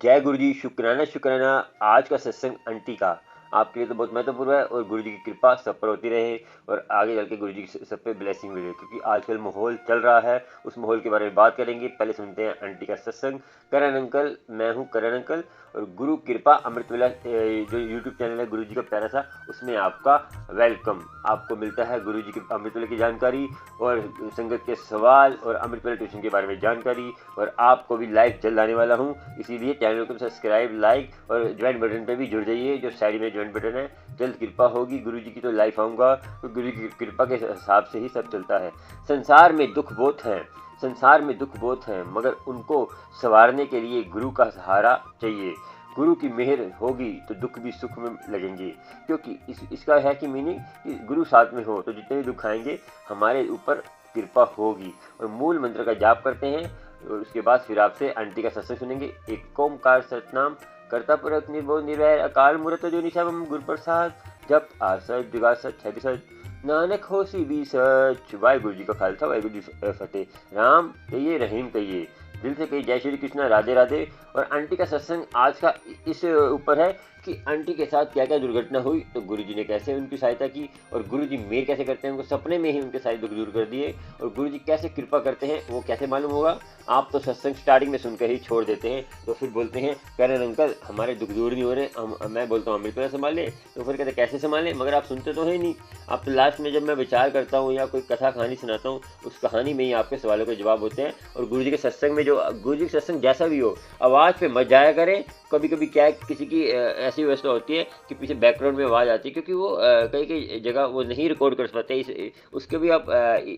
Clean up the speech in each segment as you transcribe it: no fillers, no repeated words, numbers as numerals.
जय गुरु जी। शुक्राना शुक्राना। आज का सत्संग आंटी का आपके लिए तो बहुत महत्वपूर्ण है और गुरु जी की कृपा सब पर होती रहे और आगे चल के गुरु जी की सब पे ब्लेसिंग मिले, क्योंकि आजकल माहौल चल रहा है, उस माहौल के बारे में बात करेंगे। पहले सुनते हैं आंटी का सत्संग। करण अंकल, मैं हूँ करण अंकल और गुरु कृपा अमृत वेला जो यूट्यूब चैनल है गुरु जी का प्यारा सा, उसमें आपका वेलकम। आपको मिलता है गुरु जी की अमृत वेला की जानकारी और संगत के सवाल और अमृत वेला ट्यूशन के बारे में जानकारी, और आपको भी लाइव जल्द आने वाला हूँ, इसीलिए चैनल को सब्सक्राइब, लाइक और ज्वाइन बटन पे भी जुड़ जाइए, जो साइड में ज्वाइन बटन है। जल्द कृपा होगी गुरु जी की तो लाइव आऊँगा, तो गुरु जी की कृपा के हिसाब से ही सब चलता है। संसार में दुख बहुत हैं, संसार में दुख बहुत हैं, मगर उनको संवारने के लिए गुरु का सहारा चाहिए। गुरु की मेहर होगी तो दुख भी सुख में लगेंगे, क्योंकि इसका है कि मीनिंग कि गुरु साथ में हो तो जितने भी दुख आएंगे हमारे ऊपर कृपा होगी। और मूल मंत्र का जाप करते हैं और उसके बाद फिर आपसे आंटी का सत्संग सुनेंगे। एक ओंकार सतनाम करता पुरख निर्भो निर्वैर अकाल मूर्त जो निशाम गुरु प्रसाद, जप आ सच जुगा सच है भी सच, नानक होसी भी सच। वाहिगुरु जी का खालसा, वाहिगुरु जी फतेह। राम कहिए, रहीम कहिए, दिल से कहिए जय श्री कृष्ण, राधे राधे। और आंटी का सत्संग आज का इस ऊपर है कि आंटी के साथ क्या क्या दुर्घटना हुई, तो गुरु जी ने कैसे उनकी सहायता की और गुरु जी मेहर कैसे करते हैं, उनको सपने में ही उनके सारे दुख दूर कर दिए, और गुरु जी कैसे कृपा करते हैं वो कैसे मालूम होगा। आप तो सत्संग स्टार्टिंग में सुनकर ही छोड़ देते हैं, तो फिर बोलते हैं करण अंकल हमारे दुख दूर नहीं हो रहे, मैं बोलता हूँ अमृत वेला संभाले, तो फिर कहते कैसे संभालें, मगर आप सुनते तो है नहीं। आप तो लास्ट में जब मैं विचार करता हूँ या कोई कथा कहानी सुनाता हूँ, उस कहानी में ही आपके सवालों के जवाब होते हैं। और गुरु जी के सत्संग में, जो गुरु जी के सत्संग जैसा भी हो, आवाज़ पे मत जाया करें। कभी कभी क्या है, किसी की ऐसी व्यवस्था होती है कि पीछे बैकग्राउंड में आवाज़ आती है, क्योंकि वो कई कई जगह वो नहीं रिकॉर्ड कर पाते, उसके भी आप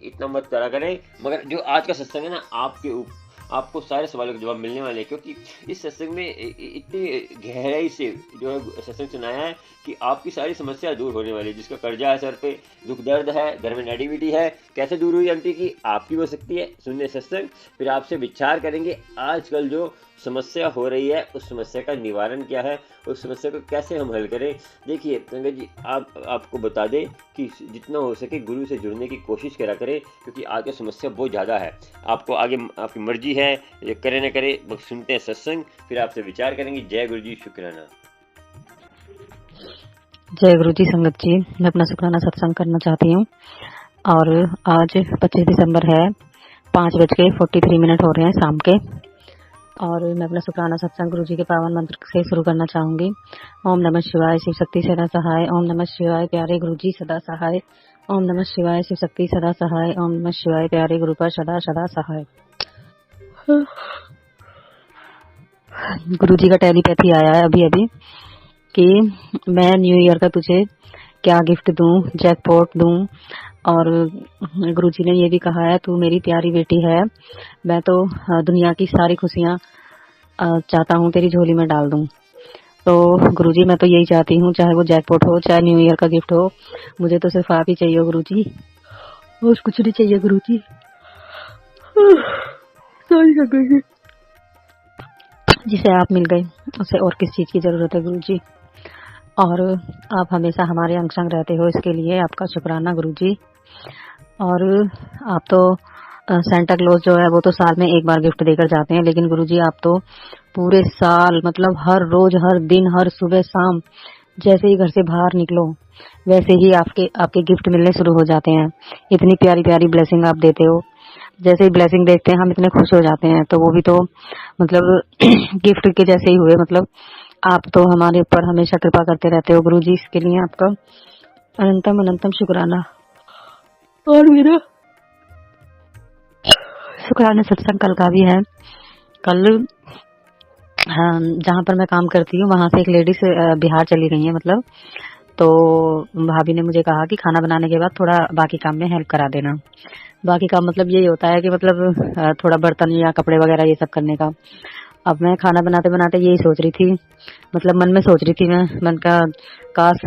इतना मत करा करें। मगर जो आज का सत्संग है ना, आपको सारे सवालों के जवाब मिलने वाले हैं, क्योंकि इस सत्संग में इतनी गहराई से जो है सत्संग सुनाया है कि आपकी सारी समस्या दूर होने वाली है। जिसका कर्जा है सर पे, दुख दर्द है, घर में नेगेटिविटी है, कैसे दूर हुई आंटी की, आपकी हो सकती है। सुनने सत्संग, फिर आपसे विचार करेंगे आजकल जो समस्या हो रही है उस समस्या का निवारण क्या है, उस समस्या को कैसे हम हल करें। देखिए संगत जी, आपको बता दें कि जितना हो सके गुरु से जुड़ने की कोशिश करा करें, क्योंकि आगे समस्या बहुत ज़्यादा है। आपको आगे आपकी मर्जी है, ये करे न करे, बस सुनते हैं सत्संग, फिर आपसे विचार करेंगे। जय गुरु जी, शुक्राना। जय गुरु जी। संगत जी, मैं अपना शुक्राना सत्संग करना चाहती हूँ। और आज 25 दिसंबर है, 5:43 हो रहे हैं शाम के, और मैं अपना शुक्राना सत्संग गुरु जी के पावन मंत्र से शुरू करना चाहूँगी। ओम नमः शिवाय, शिव शक्ति सदा सहाय। ओम नमः शिवाय, प्यारे गुरु जी सदा सहाय। ओम नमः शिवाय, शिव शक्ति सदा सहाय। ओम नमः शिवाय, प्यारे गुरु पर सदा सदा सहाय। गुरु जी का टेलीपैथी आया है अभी अभी कि मैं न्यू ईयर का तुझे क्या गिफ्ट दूं, जैकपॉट दूं। और गुरुजी ने ये भी कहा है, तू मेरी प्यारी बेटी है, मैं तो दुनिया की सारी खुशियां चाहता हूँ तेरी झोली में डाल दूं। तो गुरुजी, मैं तो यही चाहती हूँ, चाहे वो जैकपॉट हो, चाहे न्यू ईयर का गिफ्ट हो, मुझे तो सिर्फ आप ही चाहिए गुरुजी, और कुछ नहीं चाहिए गुरुजी। सॉरी, जिसे आप मिल गए उसे और किस चीज की जरूरत है गुरुजी। और आप हमेशा हमारे अंग संग रहते हो, इसके लिए आपका शुक्राना गुरुजी। और आप तो सेंटा क्लॉज जो है वो तो साल में एक बार गिफ्ट देकर जाते हैं, लेकिन गुरुजी आप तो पूरे साल, मतलब हर रोज, हर दिन, हर सुबह शाम, जैसे ही घर से बाहर निकलो वैसे ही आपके गिफ्ट मिलने शुरू हो जाते हैं। इतनी प्यारी प्यारी ब्लेसिंग आप देते हो, जैसे ही ब्लेसिंग देखते हैं हम इतने खुश हो जाते हैं। तो वो भी तो मतलब गिफ्ट के जैसे ही हुए। मतलब आप तो हमारे ऊपर हमेशा कृपा करते रहते हो गुरुजी, इसके लिए आपका अनंतम अनंतम शुक्राना। और मेरा शुक्राना सत्संग कल का भी है। कल जहाँ पर मैं काम करती हूँ वहां से एक लेडीज बिहार चली गई है, मतलब तो भाभी ने मुझे कहा कि खाना बनाने के बाद थोड़ा बाकी काम में हेल्प करा देना। बाकी काम मतलब यही होता है कि मतलब थोड़ा बर्तन या कपड़े वगैरह ये सब करने का। अब मैं खाना बनाते बनाते यही सोच रही थी, मतलब मन में सोच रही थी, मन का काश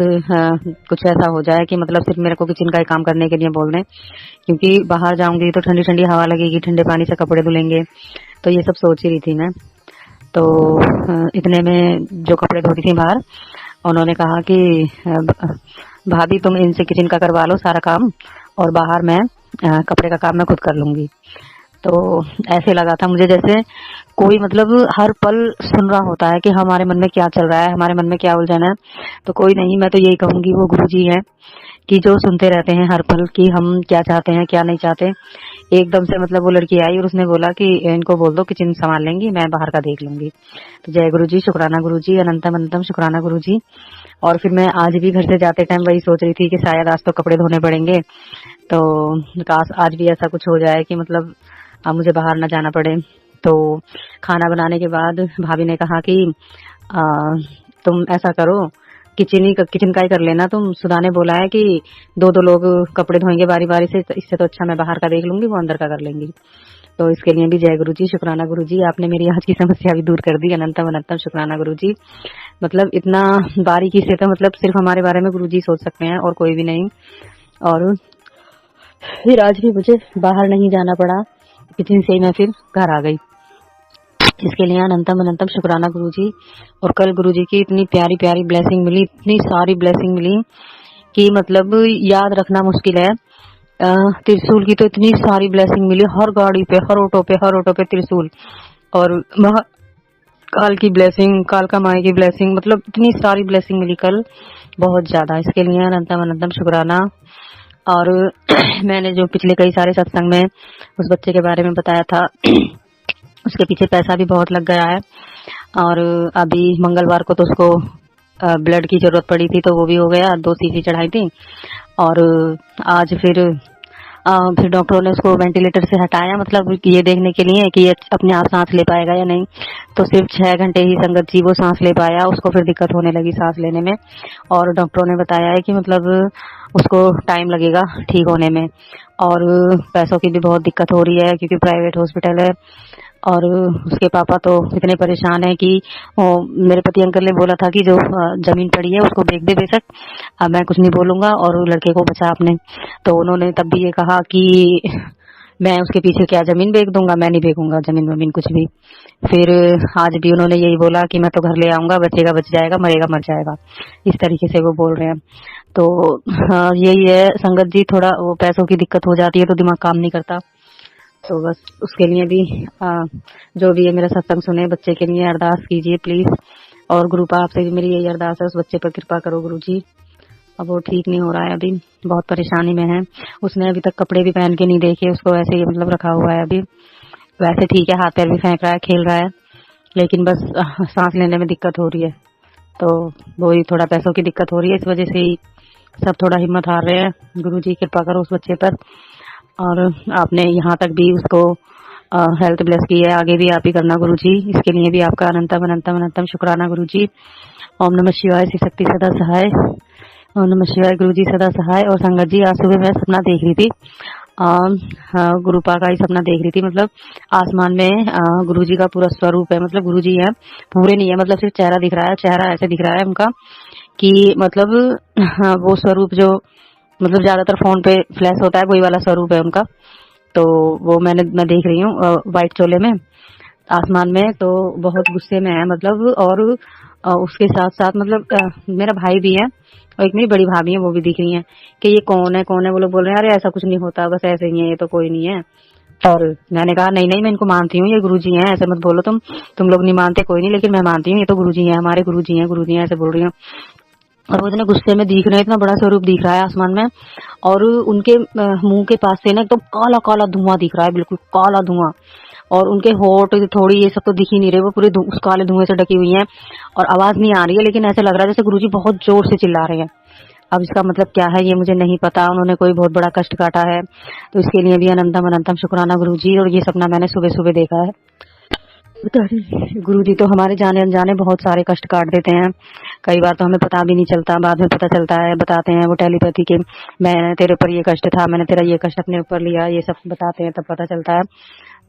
कुछ ऐसा हो जाए कि मतलब सिर्फ मेरे को किचन का ही काम करने के लिए बोल दें, क्योंकि बाहर जाऊंगी तो ठंडी ठंडी हवा लगेगी, ठंडे पानी से कपड़े धुलेंगे, तो ये सब सोच ही रही थी मैं। तो इतने में जो कपड़े धोती थी बाहर, उन्होंने कहा कि भाभी तुम इनसे किचन का करवा लो सारा काम, और बाहर मैं कपड़े का काम मैं खुद कर लूंगी। तो ऐसे लगा था मुझे जैसे कोई मतलब हर पल सुन रहा होता है कि हमारे मन में क्या चल रहा है, हमारे मन में क्या उलझन है। तो कोई नहीं, मैं तो यही कहूंगी वो गुरुजी हैं कि जो सुनते रहते हैं हर पल कि हम क्या चाहते हैं क्या नहीं चाहते। एकदम से मतलब वो लड़की आई और उसने बोला कि इनको बोल दो किचन संभाल लेंगी, मैं बाहर का देख लूंगी। तो जय गुरु जी, शुक्राना गुरु जी, अनंतम अनंतम शुक्राना गुरु जी। और फिर मैं आज भी घर से जाते टाइम वही सोच रही थी कि शायद आज तो कपड़े धोने पड़ेंगे, तो काश आज भी ऐसा कुछ हो जाए कि मतलब अब मुझे बाहर ना जाना पड़े। तो खाना बनाने के बाद भाभी ने कहा कि आ, तुम ऐसा करो, किचन का ही कर लेना तुम। सुधा ने बोला है कि दो दो लोग कपड़े धोएंगे बारी बारी से, तो इससे तो अच्छा मैं बाहर का देख लूंगी, वो अंदर का कर लेंगी। तो इसके लिए भी जय गुरु जी, शुक्राना गुरु जी, आपने मेरी आज की समस्या भी दूर कर दी। अनंतम अनंतम शुक्राना गुरु जी। मतलब इतना बारीकी से तो मतलब सिर्फ हमारे बारे में गुरु जी सोच सकते हैं और कोई भी नहीं। और फिर आज भी मुझे बाहर नहीं जाना पड़ा, किचन से ही मैं फिर घर आ गई। इसके लिए अनंतम अनंतम शुक्राना गुरुजी। और कल गुरुजी की इतनी प्यारी प्यारी ब्लेसिंग मिली, इतनी सारी ब्लेसिंग मिली कि मतलब याद रखना मुश्किल है। त्रिशूल की तो इतनी सारी ब्लेसिंग मिली, हर गाड़ी पे, हर ऑटो पे त्रिशूल। और काल की ब्लेसिंग, काल का माई की ब्लेसिंग, मतलब इतनी सारी ब्लेसिंग मिली कल, बहुत ज्यादा। इसके लिए अनंतम अनंतम शुक्राना। और मैंने जो पिछले कई सारे सत्संग में उस बच्चे के बारे में बताया था उसके पीछे पैसा भी बहुत लग गया है। और अभी मंगलवार को तो उसको ब्लड की जरूरत पड़ी थी, तो वो भी हो गया, 2 सीसी चढ़ाई थी। और आज फिर डॉक्टरों ने उसको वेंटिलेटर से हटाया, मतलब ये देखने के लिए कि ये अपने आप सांस ले पाएगा या नहीं। तो सिर्फ 6 घंटे ही संगत जी वो सांस ले पाया, उसको फिर दिक्कत होने लगी सांस लेने में। और डॉक्टरों ने बताया है कि मतलब उसको टाइम लगेगा ठीक होने में। और पैसों की भी बहुत दिक्कत हो रही है क्योंकि प्राइवेट हॉस्पिटल है। और उसके पापा तो इतने परेशान है कि मेरे पति अंकल ने बोला था कि जो जमीन पड़ी है उसको बेच दे बेशक, अब मैं कुछ नहीं बोलूंगा और लड़के को बचा अपने। तो उन्होंने तब भी ये कहा कि मैं उसके पीछे क्या जमीन बेच दूंगा, मैं नहीं बेचूंगा जमीन कुछ भी। फिर आज भी उन्होंने यही बोला कि मैं तो घर ले आऊंगा, बचेगा बच जाएगा, मरेगा मर जाएगा, इस तरीके से वो बोल रहे हैं। तो यही है संगत जी, थोड़ा वो पैसों की दिक्कत हो जाती है तो दिमाग काम नहीं करता। तो बस उसके लिए भी जो भी है मेरा सत्संग सुने बच्चे के लिए अरदास कीजिए प्लीज। और गुरुपा आपसे भी मेरी यही अरदास है, उस बच्चे पर कृपा करो गुरु जी। अब वो ठीक नहीं हो रहा है, अभी बहुत परेशानी में है। उसने अभी तक कपड़े भी पहन के नहीं देखे, उसको ऐसे ही मतलब रखा हुआ है अभी। वैसे ठीक है, हाथ पैर भी फेंक रहा है, खेल रहा है, लेकिन बस सांस लेने में दिक्कत हो रही है। तो वही थोड़ा पैसों की दिक्कत हो रही है, इस वजह से ही सब थोड़ा हिम्मत हार रहे हैं। गुरु जी कृपा करो उस बच्चे पर। और आपने यहाँ तक भी उसको हेल्थ ब्लेस की है, आगे भी आप ही करना गुरु जी। इसके लिए भी आपका अनंतम अनंतम अनंतम शुक्राना गुरु जी। ओम नमः शिवाय, श्री शक्ति सदा सहाय। ओम नमः शिवाय गुरु जी सदा सहाय। और संगत जी आज सुबह मैं सपना देख रही थी, गुरुपा का ही सपना देख रही थी। मतलब आसमान में गुरु जी का पूरा स्वरूप है, मतलब गुरु जी है, पूरे नहीं है, मतलब सिर्फ चेहरा दिख रहा है, चेहरा ऐसे दिख रहा है उनका कि मतलब वो स्वरूप जो मतलब ज्यादातर फोन पे फ्लैश होता है, वही वाला स्वरूप है उनका। तो वो मैं देख रही हूँ व्हाइट चोले में आसमान में, तो बहुत गुस्से में है मतलब। और उसके साथ साथ मतलब मेरा भाई भी है और एक मेरी बड़ी भाभी है, वो भी दिख रही है कि ये कौन है कौन है। वो लोग बोल रहे हैं अरे ऐसा कुछ नहीं होता, बस ऐसे ही है, ये तो कोई नहीं है। और मैंने कहा नहीं नहीं, मैं इनको मानती हूँ, ये गुरुजी हैं, ऐसे मत बोलो तुम लोग नहीं मानते कोई नहीं, लेकिन मैं मानती हूँ, ये तो गुरुजी हैं, हमारे गुरुजी हैं, ऐसे बोल रही हूँ। और वो इतने गुस्से में दिख रहे हैं, इतना बड़ा स्वरूप दिख रहा है आसमान में। और उनके मुंह के पास से ना एकदम काला काला धुआं दिख रहा है, बिल्कुल काला धुआं। और उनके होठ थोड़ी ये सब तो दिख ही नहीं रहे, वो पूरे उस काले धुएं से ढकी हुई हैं। और आवाज नहीं आ रही है, लेकिन ऐसे लग रहा है जैसे गुरुजी बहुत जोर से चिल्ला रहे हैं। अब इसका मतलब क्या है ये मुझे नहीं पता, उन्होंने कोई बहुत बड़ा कष्ट काटा है। तो इसके लिए भी अनंतम अनंतम शुक्राना गुरुजी। और ये सपना मैंने सुबह सुबह देखा है। गुरु जी तो हमारे जाने अनजाने बहुत सारे कष्ट काट देते हैं, कई बार तो हमें पता भी नहीं चलता, बाद में पता चलता है, बताते हैं वो टेलीपैथी के, मैं तेरे ऊपर ये कष्ट था, मैंने तेरा ये कष्ट अपने ऊपर लिया, ये सब बताते हैं, तब पता चलता है।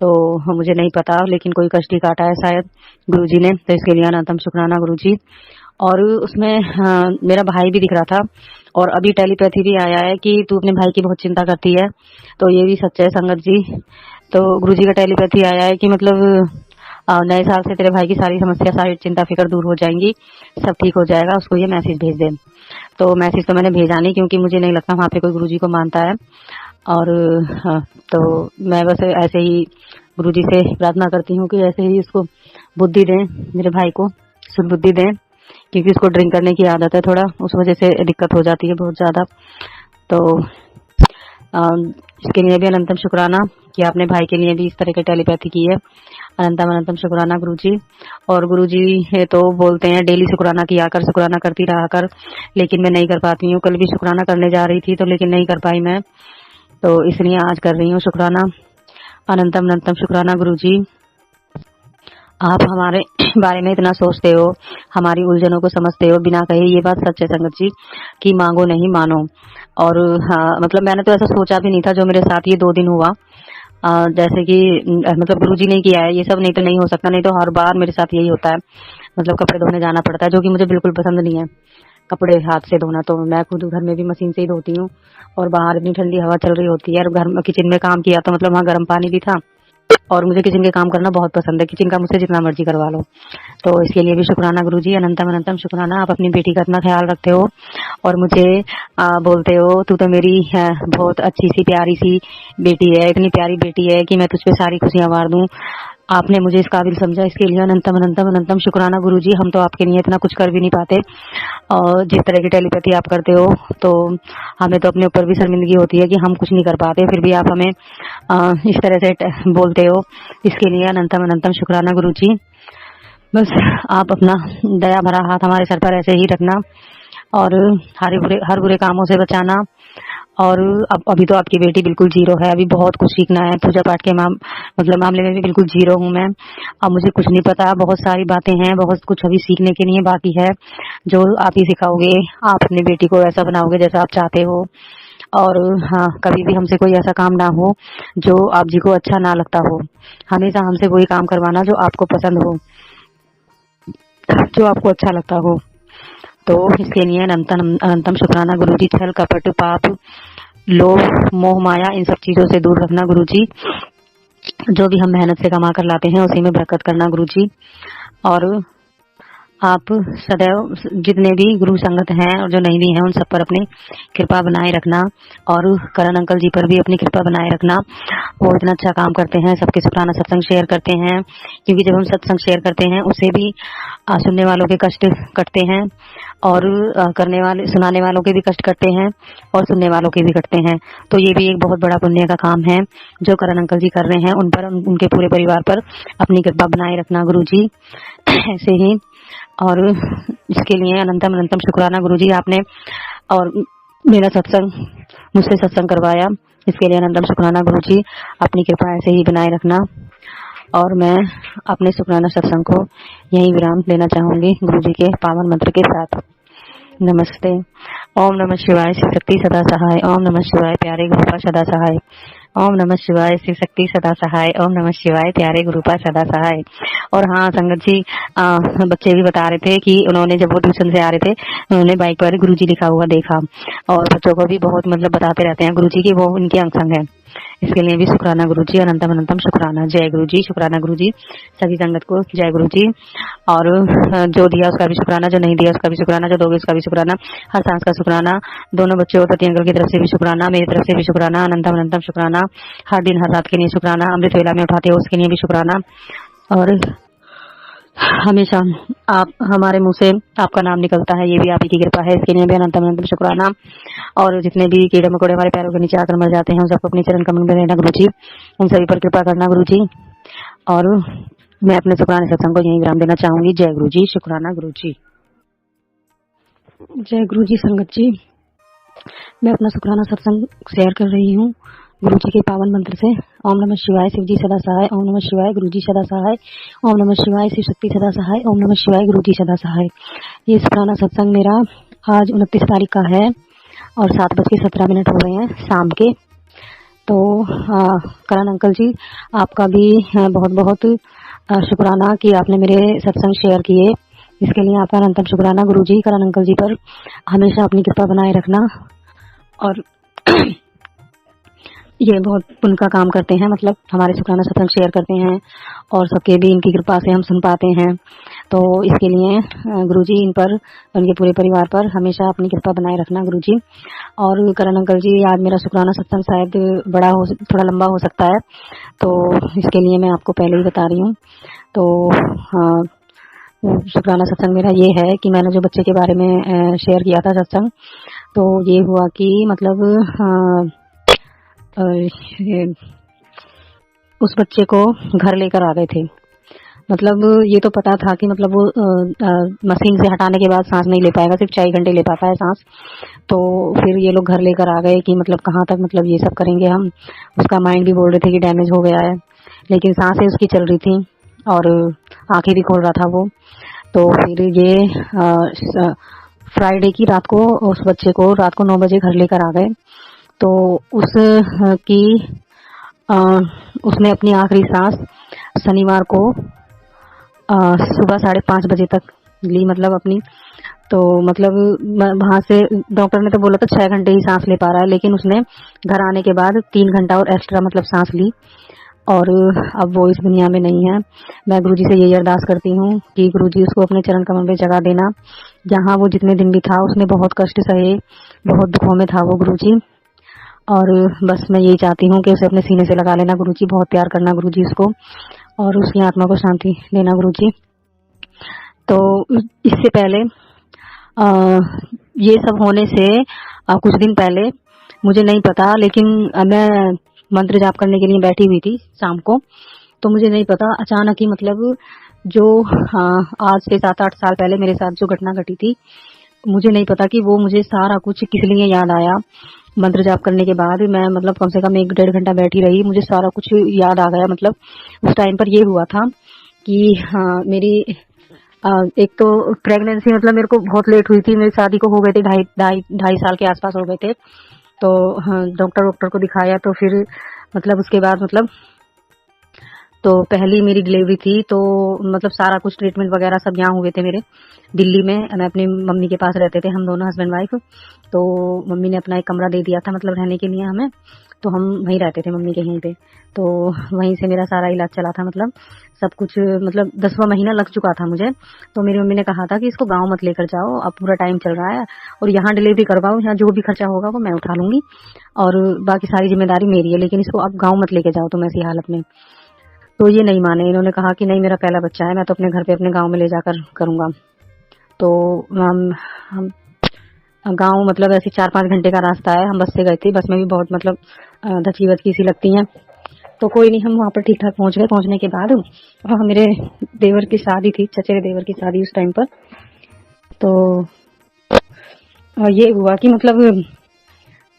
तो मुझे नहीं पता, लेकिन कोई कष्ट ही काटा है शायद गुरु जी ने, तो इसके लिए अनंतम शुक्राना गुरु जी। और उसमें मेरा भाई भी दिख रहा था। और अभी टेलीपैथी भी आया है कि तू अपने भाई की बहुत चिंता करती है, तो ये भी सच है संगत जी। तो गुरु जी का टेलीपैथी आया है कि मतलब नए साल से तेरे भाई की सारी समस्या, सारी चिंता फिक्र दूर हो जाएंगी, सब ठीक हो जाएगा, उसको ये मैसेज भेज दे। तो मैसेज तो मैंने भेजा नहीं, क्योंकि मुझे नहीं लगता वहाँ पे कोई गुरुजी को मानता है। और तो मैं बस ऐसे ही गुरुजी से प्रार्थना करती हूँ कि ऐसे ही उसको बुद्धि दें, मेरे भाई को सुबुद्धि दें, क्योंकि उसको ड्रिंक करने की आदत है, थोड़ा उस वजह से दिक्कत हो जाती है बहुत ज़्यादा। तो इसके लिए भी अनंतम शुक्राना कि आपने भाई के लिए भी इस तरह की टेलीपैथी की है। अनंतम अनंतम शुक्राना गुरुजी। और गुरुजी है तो बोलते हैं डेली शुक्राना किया कर, शुक्राना करती रहा कर, लेकिन मैं नहीं कर पाती हूँ। कल भी शुक्राना करने जा रही थी तो लेकिन नहीं कर पाई मैं, तो इसलिए आज कर रही हूँ शुक्राना। अनंतम अनंतम शुक्राना गुरुजी। आप हमारे बारे में इतना सोचते हो, हमारी उलझनों को समझते हो बिना कहे। ये बात सच है संगत जी कि मांगो नहीं मानो। और हाँ, मतलब मैंने तो ऐसा सोचा भी नहीं था जो मेरे साथ ये 2 दिन हुआ। जैसे कि मतलब गुरुजी ने किया है ये सब, नहीं तो नहीं हो सकता। नहीं तो हर बार मेरे साथ यही होता है, मतलब कपड़े धोने जाना पड़ता है, जो कि मुझे बिल्कुल पसंद नहीं है कपड़े हाथ से धोना। तो मैं खुद घर में भी मशीन से ही धोती हूँ, और बाहर इतनी ठंडी हवा चल रही होती है। और घर में किचन में काम किया तो मतलब वहाँ गर्म पानी भी था, और मुझे किचन के काम करना बहुत पसंद है। किचन का मुझसे जितना मर्जी करवा लो। तो इसके लिए भी शुक्राना गुरुजी, अनंतम अनंतम शुक्राना। आप अपनी बेटी का इतना ख्याल रखते हो और मुझे बोलते हो तू तो मेरी बहुत अच्छी सी प्यारी सी बेटी है, इतनी प्यारी बेटी है कि मैं तुझ पे सारी खुशियां वार दूं। आपने मुझे इस काबिल समझा, इसके लिए अनंतम अनंतम अनंतम शुक्राना गुरुजी। हम तो आपके लिए इतना कुछ कर भी नहीं पाते, और जिस तरह की टेलीपैथी आप करते हो तो हमें तो अपने ऊपर भी शर्मिंदगी होती है कि हम कुछ नहीं कर पाते, फिर भी आप हमें इस तरह से बोलते हो। इसके लिए अनंतम अनंतम शुक्राना गुरुजी। बस आप अपना दया भरा हाथ हमारे सर पर ऐसे ही रखना, और हर बुरे कामों से बचाना। और अब अभी तो आपकी बेटी बिल्कुल जीरो है, अभी बहुत कुछ सीखना है। पूजा पाठ के मामले में भी बिल्कुल जीरो हूँ मैं। अब मुझे कुछ नहीं पता, बहुत सारी बातें हैं, बहुत कुछ अभी सीखने के लिए बाकी है, जो आप ही सिखाओगे। आप अपनी बेटी को ऐसा बनाओगे जैसा आप चाहते हो। और हाँ, कभी भी हमसे कोई ऐसा काम ना हो जो आप जी को अच्छा ना लगता हो। हमेशा हमसे वही काम करवाना जो आपको पसंद हो, जो आपको अच्छा लगता हो। तो इसके लिए अनंतम अनंतम शुक्राना गुरुजी। छल कपट पाप लोभ मोह माया इन सब चीजों से दूर रखना गुरुजी। जो भी हम मेहनत से कमा कर लाते हैं उसी में बरकत करना गुरुजी। और आप सदैव जितने भी गुरु संगत हैं और जो नहीं भी हैं उन सब पर अपनी कृपा बनाए रखना, और करण अंकल जी पर भी अपनी कृपा बनाए रखना। वो इतना अच्छा काम करते हैं, सबके शुक्राना सत्संग शेयर करते हैं, क्योंकि जब हम सत्संग शेयर करते हैं उससे भी सुनने वालों के कष्ट कटते हैं, और सुनाने वालों के भी कष्ट कटते हैं, और सुनने वालों के भी कटते हैं। तो ये भी एक बहुत बड़ा पुण्य का काम है जो करण अंकल जी कर रहे हैं। उन पर, उनके पूरे परिवार पर अपनी कृपा बनाए रखना गुरुजी। ऐसे ही, और इसके लिए अनंतम अनंतम शुक्राना गुरुजी। आपने और मेरा सत्संग, मुझसे सत्संग करवाया, इसके लिए अनंतम शुक्राना गुरुजी। अपनी कृपा ऐसे ही बनाए रखना। और मैं अपने शुक्राना सत्संग को यहीं विराम देना चाहूंगी गुरुजी के पावन मंत्र के साथ। नमस्ते। ओम नमः शिवाय शिव शक्ति सदा सहाय। ओम नमः शिवाय प्यारे गुरुपा सदा सहाय। ओम नमः शिवाय शिव शक्ति सदा सहाय। ओम नमः शिवाय प्यारे गुरुपा सदा सहाय। और हाँ संगत जी, बच्चे भी बता रहे थे कि उन्होंने जब वो ट्यूशन से आ रहे थे उन्होंने बाइक पर गुरुजी लिखा हुआ देखा, और बच्चों को भी बहुत मतलब बताते रहते हैं गुरुजी की, वो उनके अंग संग है। इसके लिए भी शुक्राना गुरुजी, अनंतम अनंतम शुक्राना। जय गुरुजी, शुक्राना गुरुजी। सभी संगत को जय गुरुजी। और जो दिया उसका भी शुक्राना, जो नहीं दिया उसका भी शुक्राना, जो दोगे उसका भी शुक्राना, हर सांस का शुक्राना। दोनों बच्चों और पति अंकल की तरफ से भी शुक्राना, मेरी तरफ से भी शुक्राना, अनंतम अनंतम शुक्राना। हर दिन हर रात के लिए शुक्राना, अमृत वेला में उठाते हो उसके लिए भी शुक्राना। और हमेशा आप हमारे मुंह से आपका नाम निकलता है, ये भी आप ही की कृपा है, इसके लिए भी अनंतम अनंतम शुक्राना। और जितने भी कीड़े मकोड़े हमारे पैरों के नीचे आकर मर जाते हैं उन सबको अपने चरण कमल में रहना गुरुजी, उन सभी पर कृपा करना गुरुजी। और मैं अपने शुक्राना सत्संग को यहीं विराम देना चाहूंगी। जय गुरुजी, शुक्राना गुरुजी। जय गुरुजी संगत जी। मैं अपना शुक्राना सत्संग शेयर कर रही हूँ गुरुजी के पावन मंत्र से। ओम नमः शिवाय शिवजी सदा सहाय। ओम नमः शिवाय गुरुजी सदा सहाय। ओम नमः शिवाय शिव शक्ति सदा सहाय। ओम नमः शिवाय गुरुजी सदा सहाय। ये शुक्राना सत्संग मेरा आज 29 तारीख का है, और 7:17 हो रहे हैं शाम के। तो करण अंकल जी, आपका भी बहुत बहुत शुक्राना कि आपने मेरे सत्संग शेयर किए। इसके लिए आपका अनंतम शुक्राना गुरुजी। करण अंकल जी पर हमेशा अपनी कृपा बनाए रखना। और ये बहुत पुण्य का काम करते हैं, मतलब हमारे शुक्राना सत्संग शेयर करते हैं और सबके भी इनकी कृपा से हम सुन पाते हैं। तो इसके लिए गुरुजी इन पर, उनके पूरे परिवार पर हमेशा अपनी कृपा बनाए रखना गुरुजी। और करण अंकल जी, आज मेरा शुक्राना सत्संग शायद थोड़ा लंबा हो सकता है, तो इसके लिए मैं आपको पहले ही बता रही हूँ। तो शुक्राना सत्संग मेरा ये है कि मैंने जो बच्चे के बारे में शेयर किया था सत्संग, तो ये हुआ कि मतलब उस बच्चे को घर लेकर आ गए थे। मतलब ये तो पता था कि मतलब वो मशीन से हटाने के बाद सांस नहीं ले पाएगा, सिर्फ 4 घंटे ले पाता है सांस। तो फिर ये लोग घर लेकर आ गए कि मतलब कहाँ तक मतलब ये सब करेंगे हम। उसका माइंड भी बोल रहे थे कि डैमेज हो गया है, लेकिन सांसें उसकी चल रही थी और आंखें भी खोल रहा था वो। तो फिर ये फ्राइडे की रात को उस बच्चे को रात को 9 बजे घर लेकर आ गए। तो उसने अपनी आखिरी सांस शनिवार को सुबह 5:30 बजे तक ली, मतलब अपनी। तो मतलब वहां से डॉक्टर ने तो बोला था 6 घंटे ही सांस ले पा रहा है, लेकिन उसने घर आने के बाद 3 घंटा और एक्स्ट्रा मतलब सांस ली। और अब वो इस दुनिया में नहीं है। मैं गुरुजी से यही अरदास करती हूँ कि गुरुजी उसको अपने चरण कमल में जगह देना। जहाँ वो जितने दिन भी था उसने बहुत कष्ट सहे, बहुत दुखों में था वो गुरुजी। और बस मैं यही चाहती हूँ कि उसे अपने सीने से लगा लेना गुरुजी, बहुत प्यार करना गुरुजी उसको, और उसकी आत्मा को शांति देना गुरुजी। तो इससे पहले ये सब होने से कुछ दिन पहले, मुझे नहीं पता, लेकिन मैं मंत्र जाप करने के लिए बैठी हुई थी शाम को। तो मुझे नहीं पता, अचानक ही मतलब जो आज से 7-8 साल पहले मेरे साथ जो घटना घटी थी, मुझे नहीं पता कि वो मुझे सारा कुछ किस लिए याद आया। मंत्र जाप करने के बाद मैं मतलब कम से कम 1-1.5 घंटा बैठी रही, मुझे सारा कुछ याद आ गया। मतलब उस टाइम पर ये हुआ था कि मेरी एक तो प्रेगनेंसी मतलब मेरे को बहुत लेट हुई थी। मेरी शादी को हो गए थे 2.5 साल के आसपास हो गए थे। तो डॉक्टर को दिखाया, तो फिर मतलब उसके बाद मतलब तो पहली मेरी डिलीवरी थी। तो मतलब सारा कुछ ट्रीटमेंट वगैरह सब यहाँ हुए थे मेरे दिल्ली में। मैं अपनी मम्मी के पास रहते थे, हम दोनों हस्बैंड वाइफ। तो मम्मी ने अपना एक कमरा दे दिया था मतलब रहने के लिए हमें, तो हम वहीं रहते थे मम्मी के यहीं पे। तो वहीं से मेरा सारा इलाज चला था, मतलब सब कुछ। मतलब 10वां महीना लग चुका था मुझे। तो मेरी मम्मी ने कहा था कि इसको गाँव मत लेकर जाओ, अब पूरा टाइम चल रहा है, और यहाँ डिलीवरी करवाओ, यहाँ जो भी खर्चा होगा वो मैं उठा लूंगी और बाकी सारी जिम्मेदारी मेरी है, लेकिन इसको अब गाँव मत लेके जाओ तुम ऐसी हालत में। तो ये नहीं माने, इन्होंने कहा कि नहीं, मेरा पहला बच्चा है, मैं तो अपने घर पे अपने गांव में ले जाकर करूंगा। तो हम गांव मतलब ऐसे 4-5 घंटे का रास्ता है, हम बस से गए थे। बस में भी बहुत मतलब धची बचकी सी लगती हैं। तो कोई नहीं, हम वहाँ पर ठीक ठाक पहुँच गए। पहुँचने के बाद मेरे देवर की शादी थी, चचेरे देवर की शादी उस टाइम पर। तो ये हुआ कि मतलब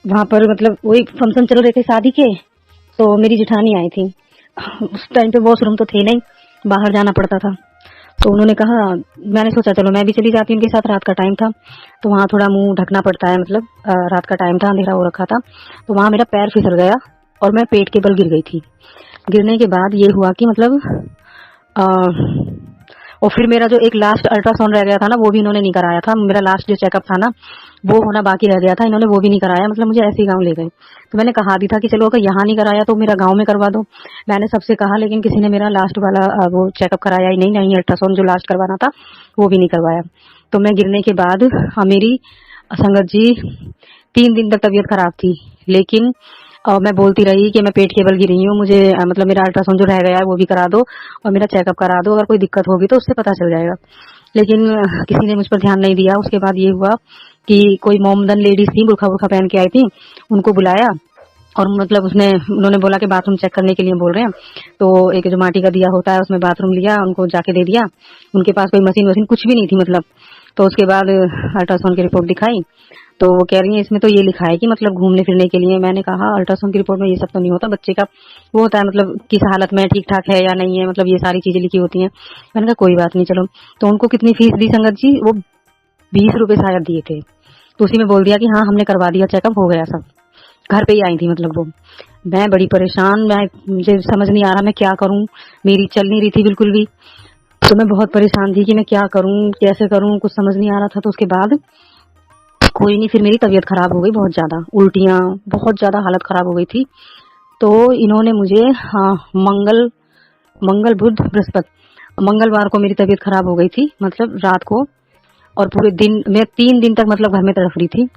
वहाँ पर मतलब वही फंक्शन चल रहे थे शादी के। तो मेरी जेठानी आई थी। उस टाइम पे वॉशरूम तो थे नहीं, बाहर जाना पड़ता था। तो उन्होंने कहा, मैंने सोचा चलो मैं भी चली जाती हूँ उनके साथ। रात का टाइम था तो वहाँ थोड़ा मुंह ढकना पड़ता है, मतलब रात का टाइम था, अंधेरा हो रखा था। तो वहाँ मेरा पैर फिसल गया और मैं पेट के बल गिर गई थी। गिरने के बाद ये हुआ कि मतलब और फिर मेरा जो एक लास्ट अल्ट्रासाउंड रह गया था ना, वो भी इन्होंने नहीं कराया था। मेरा लास्ट जो चेकअप था ना, वो होना बाकी रह गया था, इन्होंने वो भी नहीं कराया। मतलब मुझे ऐसे ही गाँव ले गए। तो मैंने कहा भी था कि चलो अगर यहाँ नहीं कराया तो मेरा गाँव में करवा दो, मैंने सबसे कहा, लेकिन किसी ने मेरा लास्ट वाला वो चेकअप कराया ही नहीं अल्ट्रासाउंड जो लास्ट करवाना था वो भी नहीं करवाया। तो मैं गिरने के बाद मेरी संगत जी 3 दिन तक तबीयत खराब थी, लेकिन मैं बोलती रही कि मैं पेट के बल गिरी हूँ, मुझे मतलब मेरा अल्ट्रासाउंड जो रह गया है वो भी करा दो और मेरा चेकअप करा दो, अगर कोई दिक्कत होगी तो उससे पता चल जाएगा। लेकिन किसी ने मुझ पर ध्यान नहीं दिया। उसके बाद ये हुआ कि कोई मोमदन लेडीज थी, बुरखा पहन के आई थी, उनको बुलाया और मतलब उन्होंने बोला कि बाथरूम चेक करने के लिए बोल रहे हैं। तो एक जो माटी का दिया होता है उसमें बाथरूम लिया, उनको जाके दे दिया। उनके पास कोई मशीन कुछ भी नहीं थी मतलब। तो उसके बाद अल्ट्रासाउंड की रिपोर्ट दिखाई, तो वो कह रही है इसमें तो ये लिखा है कि मतलब घूमने फिरने के लिए। मैंने कहा अल्ट्रासाउंड की रिपोर्ट में ये सब तो नहीं होता, बच्चे का वो होता है मतलब किस हालत में ठीक ठाक है या नहीं है, मतलब ये सारी चीजें लिखी होती हैं। मैंने कहा कोई बात नहीं चलो। तो उनको कितनी फीस दी संगत जी, वो 20 रुपए शायद दिए थे। तो उसी में बोल दिया कि हाँ हमने करवा दिया, चेकअप हो गया सब। घर पे ही आई थी मतलब वो। मैं बड़ी परेशान, मुझे समझ नहीं आ रहा मैं क्या करूं, मेरी चल नहीं रही थी बिल्कुल भी। तो मैं बहुत परेशान थी कि मैं क्या करूं, कैसे करूं, कुछ समझ नहीं आ रहा था। तो उसके बाद कोई नहीं, फिर मेरी तबीयत खराब हो गई बहुत ज्यादा, उल्टियां, बहुत ज्यादा हालत खराब हो गई थी। तो इन्होंने मुझे मंगल बुध बृहस्पति मंगलवार को मेरी तबीयत खराब हो गई थी, मतलब रात को, और पूरे दिन मैं 3 दिन तक मतलब घर में तड़फ रही थी।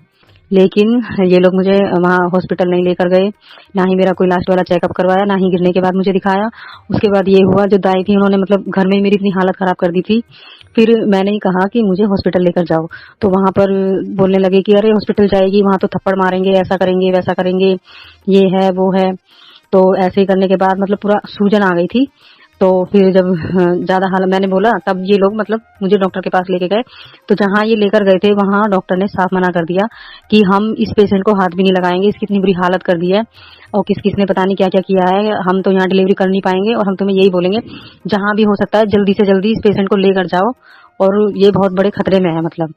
लेकिन ये लोग मुझे वहाँ हॉस्पिटल नहीं लेकर गए, ना ही मेरा कोई लास्ट वाला चेकअप करवाया, ना ही गिरने के बाद मुझे दिखाया। उसके बाद ये हुआ, जो दाई थी उन्होंने मतलब घर में ही मेरी इतनी हालत खराब कर दी थी। फिर मैंने ही कहा कि मुझे हॉस्पिटल लेकर जाओ, तो वहाँ पर बोलने लगे कि अरे हॉस्पिटल जाएगी, वहाँ तो थप्पड़ मारेंगे, ऐसा करेंगे वैसा करेंगे, ये है वो है। तो ऐसे ही करने के बाद मतलब पूरा सूजन आ गई थी। तो फिर जब ज्यादा हाल मैंने बोला, तब ये लोग मतलब मुझे डॉक्टर के पास लेके गए। तो जहाँ ये लेकर गए थे वहाँ डॉक्टर ने साफ मना कर दिया कि हम इस पेशेंट को हाथ भी नहीं लगाएंगे, इसकी इतनी बुरी हालत कर दी है और किस किसने पता नहीं क्या क्या किया है, हम तो यहाँ डिलीवरी कर नहीं पाएंगे, और हम तुम्हें यही बोलेंगे जहाँ भी हो सकता है जल्दी से जल्दी इस पेशेंट को लेकर जाओ, और ये बहुत बड़े खतरे में है मतलब।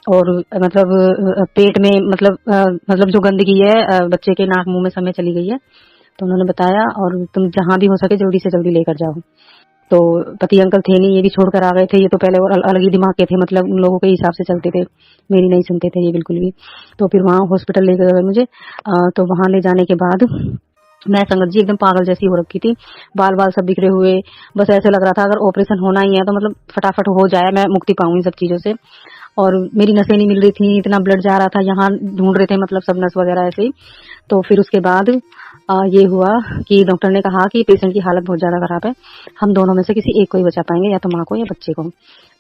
और मतलब पेट में मतलब जो गंदगी है बच्चे के नाक मुंह में सब में चली गई है। तो उन्होंने बताया, और तुम जहाँ भी हो सके जल्दी से जल्दी लेकर जाओ। तो पति अंकल थे नहीं, ये भी छोड़कर आ गए थे। ये तो पहले और अलग ही दिमाग के थे, मतलब उन लोगों के हिसाब से चलते थे, मेरी नहीं सुनते थे ये बिल्कुल भी। तो फिर वहाँ हॉस्पिटल लेकर गए मुझे। तो वहाँ ले जाने के बाद मैं संगत जी एकदम पागल जैसी हो रखी थी, बाल बाल सब बिखरे हुए। बस ऐसे लग रहा था अगर ऑपरेशन होना ही है तो मतलब फटाफट हो जाए, मैं मुक्ति पाऊँ इन सब चीजों से। और मेरी नसें नहीं मिल रही थी, इतना ब्लड जा रहा था, यहाँ ढूंढ रहे थे मतलब सब नस वगैरह ऐसे ही। तो फिर उसके बाद ये हुआ कि डॉक्टर ने कहा कि पेशेंट की हालत बहुत ज्यादा खराब है, हम दोनों में से किसी एक को ही बचा पाएंगे, या तो माँ को या बच्चे को।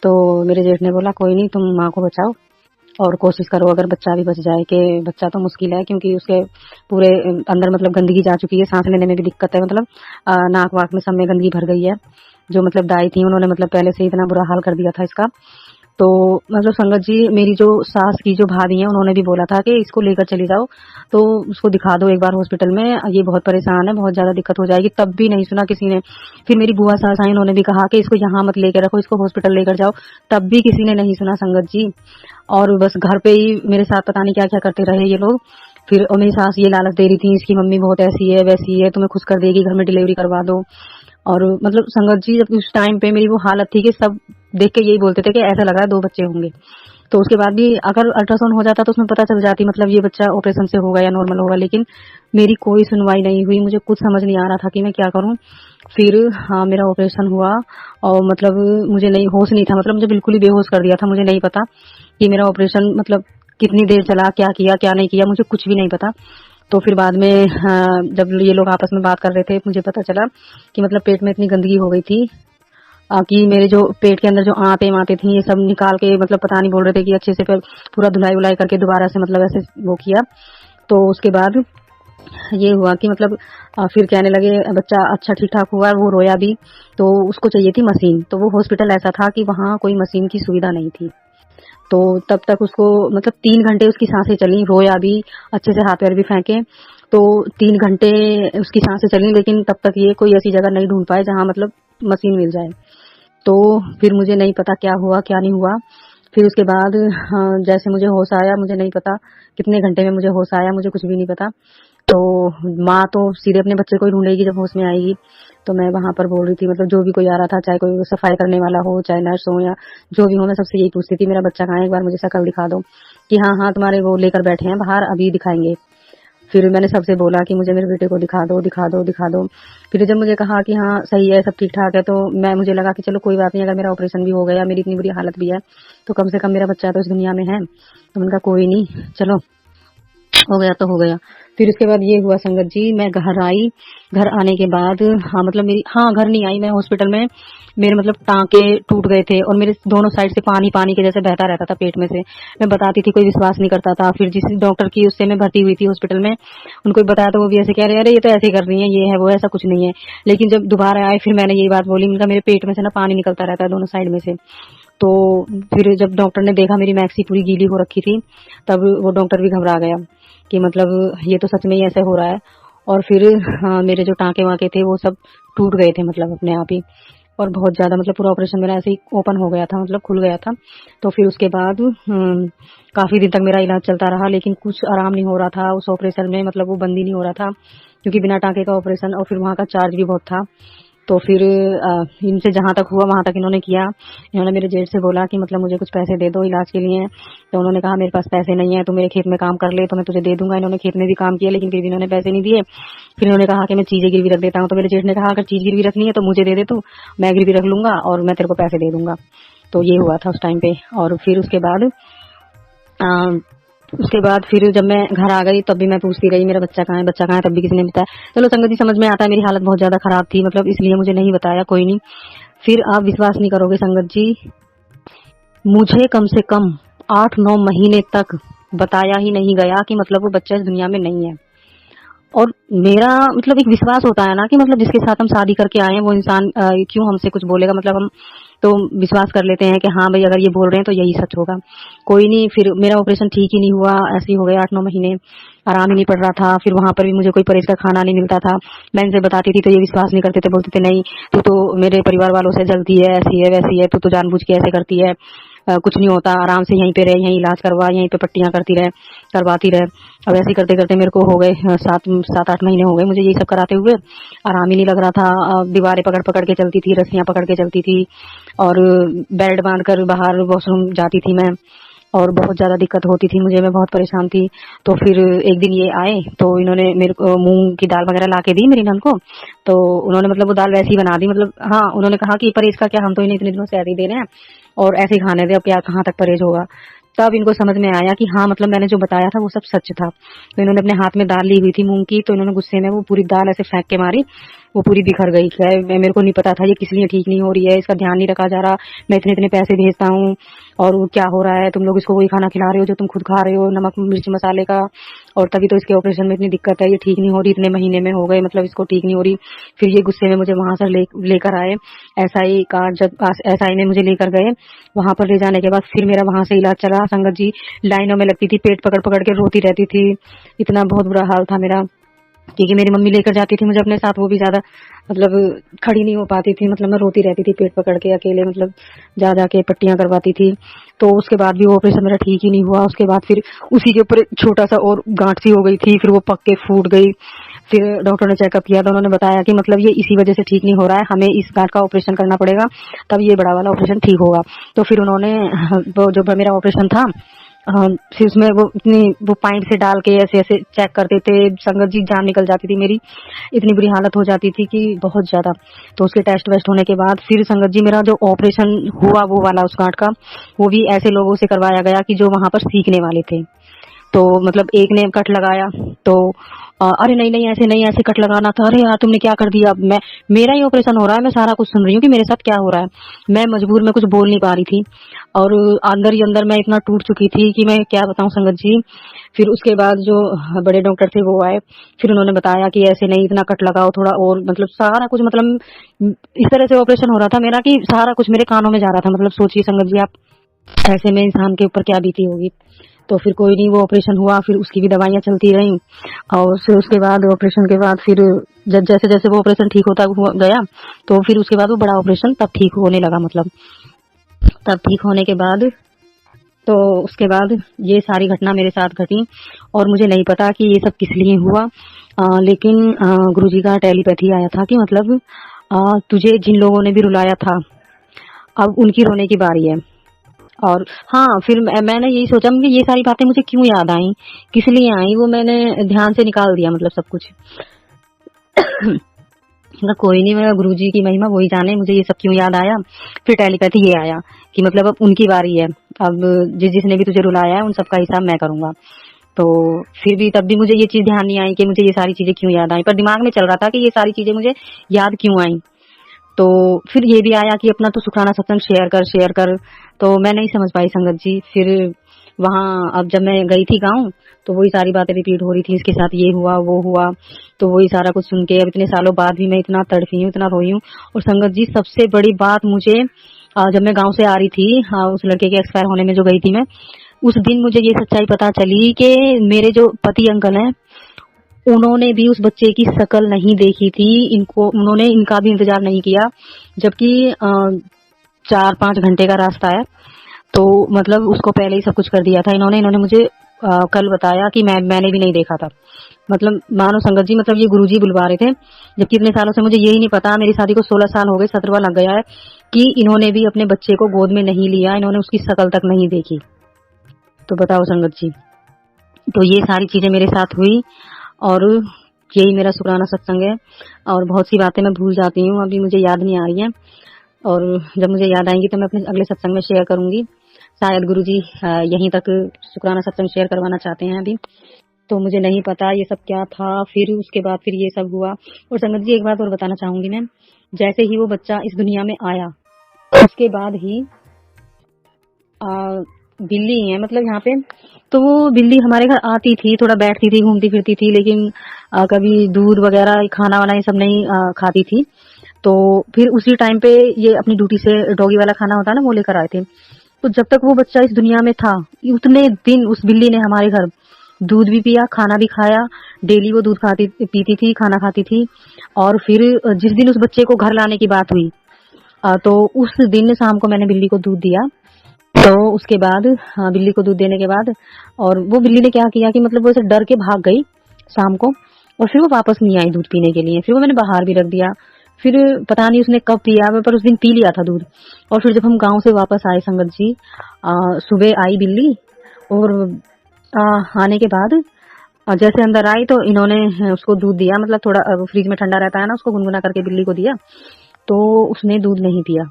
तो मेरे जेठ ने बोला कोई नहीं, तुम माँ को बचाओ और कोशिश करो अगर बच्चा भी बच जाए, कि बच्चा तो मुश्किल है क्योंकि उसके पूरे अंदर मतलब गंदगी जा चुकी है, सांस लेने में भी दिक्कत है, मतलब नाक वाक में सब में गंदगी भर गई है। जो मतलब दाई थी उन्होंने मतलब पहले से इतना बुरा हाल कर दिया था इसका। तो मतलब संगत जी, मेरी जो सास की जो भाभी है उन्होंने भी बोला था कि इसको लेकर चली जाओ, तो उसको दिखा दो एक बार हॉस्पिटल में, ये बहुत परेशान है, बहुत ज्यादा दिक्कत हो जाएगी। तब भी नहीं सुना किसी ने। फिर मेरी बुआ सास आई, उन्होंने भी कहा कि इसको यहाँ मत लेकर रखो, इसको हॉस्पिटल लेकर जाओ, तब भी किसी ने नहीं सुना संगत जी। और बस घर पे ही मेरे साथ पता नहीं क्या क्या करते रहे ये लोग। फिर और मेरी सास ये लालच दे रही थी, इसकी मम्मी बहुत ऐसी है वैसी है, तुम्हें खुश कर देगी, घर में डिलीवरी करवा दो। और मतलब संगत जी, जब उस टाइम पे मेरी वो हालत थी कि सब देख के यही बोलते थे कि ऐसा लग रहा है 2 बच्चे होंगे। तो उसके बाद भी अगर अल्ट्रासाउंड हो जाता तो उसमें पता चल जाती मतलब ये बच्चा ऑपरेशन से होगा या नॉर्मल होगा, लेकिन मेरी कोई सुनवाई नहीं हुई। मुझे कुछ समझ नहीं आ रहा था कि मैं क्या करूं। फिर हाँ, मेरा ऑपरेशन हुआ और मतलब मुझे नहीं होश नहीं था, मतलब मुझे बिल्कुल ही बेहोश कर दिया था। मुझे नहीं पता कि मेरा ऑपरेशन मतलब कितनी देर चला, क्या किया क्या नहीं किया, मुझे कुछ भी नहीं पता। तो फिर बाद में जब ये लोग आपस में बात कर रहे थे, मुझे पता चला कि मतलब पेट में इतनी गंदगी हो गई थी कि मेरे जो पेट के अंदर जो आंतें वाते थी ये सब निकाल के मतलब पता नहीं, बोल रहे थे कि अच्छे से फिर पूरा धुलाई उलाई करके दोबारा से मतलब ऐसे वो किया। तो उसके बाद ये हुआ कि मतलब फिर कहने लगे बच्चा अच्छा ठीक ठाक हुआ, वो रोया भी। तो उसको चाहिए थी मशीन, तो वो हॉस्पिटल ऐसा था कि वहाँ कोई मशीन की सुविधा नहीं थी। तो तब तक उसको मतलब 3 घंटे उसकी सांसें चली, रोया भी, अच्छे से हाथ पैर भी फेंके। तो 3 घंटे उसकी सांसें चली, लेकिन तब तक ये कोई ऐसी जगह नहीं ढूंढ पाए जहाँ मतलब मशीन मिल जाए। तो फिर मुझे नहीं पता क्या हुआ क्या नहीं हुआ। फिर उसके बाद जैसे मुझे होश आया, मुझे नहीं पता कितने घंटे में मुझे होश आया, मुझे कुछ भी नहीं पता। तो माँ तो सीधे अपने बच्चे को ही ढूंढेगी जब होश में आएगी। तो मैं वहां पर बोल रही थी, मतलब जो भी कोई आ रहा था, चाहे कोई सफाई करने वाला हो, चाहे नर्स हो या जो भी हो, मैं सबसे यही पूछती थी मेरा बच्चा कहाँ है, एक बार मुझे शक्ल दिखा दो। कि हाँ हाँ तुम्हारे वो लेकर बैठे हैं बाहर, अभी दिखाएंगे। फिर मैंने सबसे बोला कि मुझे मेरे बेटे को दिखा दो दिखा दो दिखा दो। फिर जब मुझे कहा कि हाँ सही है, सब ठीक ठाक है, तो मुझे लगा कि चलो कोई बात नहीं, अगर मेरा ऑपरेशन भी हो गया, मेरी इतनी बुरी हालत भी है, तो कम से कम मेरा बच्चा तो इस दुनिया में है। तो मैंने कहा कोई नहीं, चलो हो गया तो हो गया। फिर उसके बाद ये हुआ संगत जी, मैं घर आई। घर आने के बाद मतलब घर नहीं आई, मैं हॉस्पिटल में मेरे मतलब टांके टूट गए थे और मेरे दोनों साइड से पानी पानी के जैसे बहता रहता था पेट में से। मैं बताती थी, कोई विश्वास नहीं करता था। फिर जिस डॉक्टर की उससे मैं भर्ती हुई थी हॉस्पिटल में, उनको भी बताया तो वो भी ऐसे कह रहे अरे ये तो ऐसे कर रही है, ये है वो, ऐसा कुछ नहीं है। लेकिन जब दोबारा आए फिर मैंने यही बात बोली, उनका मेरे पेट में से ना पानी निकलता रहता है दोनों साइड में से। तो फिर जब डॉक्टर ने देखा मेरी मैक्सी पूरी गीली हो रखी थी, तब वो डॉक्टर भी घबरा गया कि मतलब ये तो सच में ही ऐसे हो रहा है। और फिर मेरे जो टांके वाके थे वो सब टूट गए थे मतलब अपने आप ही, और बहुत ज्यादा मतलब पूरा ऑपरेशन मेरा ऐसे ही ओपन हो गया था, मतलब खुल गया था। तो फिर उसके बाद काफी दिन तक मेरा इलाज चलता रहा, लेकिन कुछ आराम नहीं हो रहा था उस ऑपरेशन में, मतलब वो बंद ही नहीं हो रहा था क्योंकि बिना टांके का ऑपरेशन, और फिर वहाँ का चार्ज भी बहुत था। तो फिर इनसे जहाँ तक हुआ वहाँ तक इन्होंने किया। इन्होंने मेरे जेठ से बोला कि मतलब मुझे कुछ पैसे दे दो इलाज के लिए। तो उन्होंने कहा मेरे पास पैसे नहीं है, तो मेरे खेत में काम कर ले तो मैं तुझे दे दूंगा। इन्होंने खेत में भी काम किया लेकिन फिर भी इन्होंने पैसे नहीं दिए। फिर इन्होंने कहा कि मैं चीजें गिरवी रख देता हूँ। तो मेरे जेठ ने कहा अगर चीज गिरवी रखनी है तो मुझे दे दे तू, मैं गिरवी रख लूंगा और मैं तेरे को पैसे दे दूंगा। तो ये हुआ था उस टाइम पे। और फिर उसके बाद फिर जब मैं घर आ गई तब भी मैं पूछती रही मेरा बच्चा कहाँ है, तब भी किसी ने बताया। चलो संगत जी समझ में आता है मेरी हालत बहुत ज्यादा खराब थी, मतलब इसलिए मुझे नहीं बताया कोई नहीं। फिर आप विश्वास नहीं करोगे संगत जी, मुझे कम से कम 8-9 महीने तक बताया ही नहीं गया कि मतलब वो बच्चा इस दुनिया में नहीं है। और मेरा मतलब एक विश्वास होता है ना कि मतलब जिसके साथ हम शादी करके आए हैं वो इंसान क्यों हमसे कुछ बोलेगा, मतलब हम तो विश्वास कर लेते हैं कि हाँ भाई अगर ये बोल रहे हैं तो यही सच होगा। कोई नहीं, फिर मेरा ऑपरेशन ठीक ही नहीं हुआ, ऐसे ही हो गए 8-9 महीने, आराम ही नहीं पड़ रहा था। फिर वहां पर भी मुझे कोई परहेज का खाना नहीं मिलता था। मैं इनसे बताती थी तो ये विश्वास नहीं करते थे, बोलते थे नहीं तू तो मेरे परिवार वालों से जलती है, ऐसी है वैसी है, तू तो जानबूझ के ऐसे करती है, कुछ नहीं होता, आराम से यहीं पे रहे, यहीं इलाज करवा, यहीं पे पट्टियां करवाती रहे। अब ऐसे करते करते मेरे को हो गए 7-8 महीने हो गए मुझे यही सब कराते हुए। आराम ही नहीं लग रहा था। दीवारें पकड़ पकड़ के चलती थी, रस्सियां पकड़ के चलती थी और बेल्ट बांध कर बाहर वॉशरूम जाती थी मैं, और बहुत ज्यादा दिक्कत होती थी मुझे, मैं बहुत परेशान थी। तो फिर एक दिन ये आए तो इन्होंने मेरे को मूंग की दाल वगैरह ला के दी मेरी नंद को। तो उन्होंने मतलब वो दाल वैसी बना दी, मतलब हाँ उन्होंने कहा कि परहेज का क्या, हम तो इन्हें इतने दिनों से ऐसे ही दे रहे हैं और ऐसे ही खाने दे, अब क्या कहाँ तक परहेज होगा। तब इनको समझ में आया कि हाँ मतलब मैंने जो बताया था वो सब सच था। तो इन्होंने अपने हाथ में दाल ली हुई थी मूंग की, तो इन्होंने गुस्से में वो पूरी दाल ऐसे फेंक के मारी, वो पूरी बिखर गई। मेरे को नहीं पता था ये किस लिए ठीक नहीं हो रही है, इसका ध्यान नहीं रखा जा रहा, मैं इतने इतने पैसे भेजता हूँ और वो क्या हो रहा है, तुम लोग इसको वही खाना खिला रहे हो जो तुम खुद खा रहे हो, नमक मिर्च मसाले का, और तभी तो इसके ऑपरेशन में इतनी दिक्कत है, ये ठीक नहीं हो रही, इतने महीने में हो गए मतलब इसको ठीक नहीं हो रही। फिर ये गुस्से में मुझे वहां से लेकर आए एसआई कार्ड, जब एसआई ने मुझे लेकर गए वहां पर ले जाने के बाद फिर मेरा वहां से इलाज चला। संगत जी लाइनों में लगती थी, पेट पकड़ पकड़ के रोती रहती थी, इतना बहुत बुरा हाल था मेरा, क्योंकि मेरी मम्मी लेकर जाती थी मुझे अपने साथ, वो भी ज्यादा मतलब खड़ी नहीं हो पाती थी, मतलब मैं रोती रहती थी पेट पकड़ के अकेले, मतलब जा जाके पट्टियां करवाती थी। तो उसके बाद भी वो ऑपरेशन मेरा ठीक ही नहीं हुआ। उसके बाद फिर उसी के ऊपर छोटा सा और गांठ सी हो गई थी, फिर वो पक के फूट गई। फिर डॉक्टर ने चेकअप किया तो उन्होंने बताया कि मतलब ये इसी वजह से ठीक नहीं हो रहा है, हमें इस गांठ का ऑपरेशन करना पड़ेगा तब ये बड़ा वाला ऑपरेशन ठीक होगा। तो फिर उन्होंने वो जो मेरा ऑपरेशन था फिर उसमें वो पाइप से डाल के ऐसे ऐसे चेक करते थे। संगत जी जान निकल जाती थी मेरी, इतनी बुरी हालत हो जाती थी कि बहुत ज्यादा। तो उसके टेस्ट वेस्ट होने के बाद फिर संगत जी मेरा जो ऑपरेशन हुआ वो वाला उस गांठ का, वो भी ऐसे लोगों से करवाया गया कि जो वहां पर सीखने वाले थे। तो मतलब एक ने कट लगाया तो अरे नहीं नहीं ऐसे नहीं, ऐसे कट लगाना था, अरे यार तुमने क्या कर दिया। मेरा ही ऑपरेशन हो रहा है, मैं सारा कुछ सुन रही हूँ कि मेरे साथ क्या हो रहा है। मैं मजबूर में कुछ बोल नहीं पा रही थी और अंदर ही अंदर मैं इतना टूट चुकी थी कि मैं क्या बताऊं संगत जी। फिर उसके बाद जो बड़े डॉक्टर थे वो आए, फिर उन्होंने बताया कि ऐसे नहीं, इतना कट लगाओ थोड़ा और, मतलब सारा कुछ, मतलब इस तरह से ऑपरेशन हो रहा था मेरा कि सारा कुछ मेरे कानों में जा रहा था। मतलब सोचिए संगत जी आप, ऐसे में इंसान के ऊपर क्या बीती होगी। तो फिर कोई नहीं, वो ऑपरेशन हुआ, फिर उसकी भी दवाइयां चलती रहीं और फिर उसके बाद ऑपरेशन के बाद फिर जब जैसे जैसे वो ऑपरेशन ठीक होता गया तो फिर उसके बाद वो बड़ा ऑपरेशन तब ठीक होने लगा, मतलब तब ठीक होने के बाद तो उसके बाद ये सारी घटना मेरे साथ घटी और मुझे नहीं पता कि ये सब किस लिए हुआ। लेकिन गुरुजी का टेलीपैथी आया था कि मतलब तुझे जिन लोगों ने भी रुलाया था अब उनकी रोने की बारी है। और हाँ फिर मैंने यही सोचा कि ये सारी बातें मुझे क्यों याद आई, किस लिए आई, वो मैंने ध्यान से निकाल दिया मतलब सब कुछ। मतलब कोई नहीं, मेरा गुरुजी की महिमा वही जाने मुझे ये सब क्यों याद आया। फिर टेलीपैथी ये आया कि मतलब अब उनकी बारी है, अब जिसने भी तुझे रुलाया है उन सबका हिसाब मैं करूंगा। तो फिर भी तब भी मुझे ये चीज ध्यान नहीं आई कि मुझे ये सारी चीजें क्यों याद आई, पर दिमाग में चल रहा था कि ये सारी चीजें मुझे याद क्यों आई। तो फिर ये भी आया कि अपना तो सुखाना सत्संग शेयर कर। तो मैं नहीं समझ पाई संगत जी। फिर वहाँ अब जब मैं गई थी गाँव तो वही सारी बातें रिपीट हो रही थी, इसके साथ ये हुआ वो हुआ, तो वही सारा कुछ सुन के अब इतने सालों बाद भी मैं इतना तड़फी हूँ, इतना रोई हूँ। और संगत जी सबसे बड़ी बात मुझे जब मैं गाँव से आ रही थी, उस लड़के के एक्सपायर होने में जो गई थी मैं, उस दिन मुझे ये सच्चाई पता चली कि मेरे जो पति अंकल हैं उन्होंने भी उस बच्चे की शक्ल नहीं देखी थी, उन्होंने इनका भी इंतजार नहीं किया, जबकि 4-5 घंटे का रास्ता है। तो मतलब उसको पहले ही सब कुछ कर दिया था इन्होंने मुझे कल बताया कि मैंने भी नहीं देखा था। मतलब मानो संगत जी, मतलब ये गुरुजी बुलवा रहे थे, जबकि इतने सालों से मुझे यही नहीं पता, मेरी शादी को 16 साल हो गए, 17वां लग गया है, कि इन्होंने भी अपने बच्चे को गोद में नहीं लिया, इन्होंने उसकी शकल तक नहीं देखी। तो बताओ संगत जी। तो ये सारी चीजें मेरे साथ हुई, और यही मेरा शुक्राना सत्संग है। और बहुत सी बातें मैं भूल जाती हूँ, अभी मुझे याद नहीं आ रही है, और जब मुझे याद आएंगी तो मैं अपने अगले सत्संग में शेयर करूंगी। शायद गुरुजी यहीं तक शुक्राना सत्संग शेयर करवाना चाहते हैं अभी, तो मुझे नहीं पता ये सब क्या था। फिर उसके बाद फिर ये सब हुआ। और संगत जी एक बात और बताना चाहूंगी मैं, जैसे ही वो बच्चा इस दुनिया में आया, उसके बाद ही बिल्ली है मतलब यहाँ पे, तो वो बिल्ली हमारे घर आती थी, थोड़ा बैठती थी, घूमती फिरती थी, लेकिन कभी दूध वगैरह खाना वाना ये सब नहीं खाती थी। तो फिर उसी टाइम पे ये अपनी ड्यूटी से डॉगी वाला खाना होता है ना, वो लेकर आए थे। तो जब तक वो बच्चा इस दुनिया में था, उतने दिन उस बिल्ली ने हमारे घर दूध भी पिया, खाना भी खाया, डेली वो दूध खाती पीती थी, खाना खाती थी। और फिर जिस दिन उस बच्चे को घर लाने की बात हुई, तो उस दिन शाम को मैंने बिल्ली को दूध दिया। तो उसके बाद बिल्ली को दूध देने के बाद, और वो बिल्ली ने क्या किया कि मतलब वो ऐसे डर के भाग गई शाम को, और फिर वो वापस नहीं आई दूध पीने के लिए। फिर वो मैंने बाहर भी रख दिया, फिर पता नहीं उसने कब पिया, पर उस दिन पी लिया था दूध। और फिर जब हम गांव से वापस आए संगत जी, सुबह आई बिल्ली, और आने के बाद जैसे अंदर आई तो इन्होंने उसको दूध दिया, मतलब थोड़ा फ्रिज में ठंडा रहता है ना, उसको गुनगुना करके बिल्ली को दिया, तो उसने दूध नहीं पिया।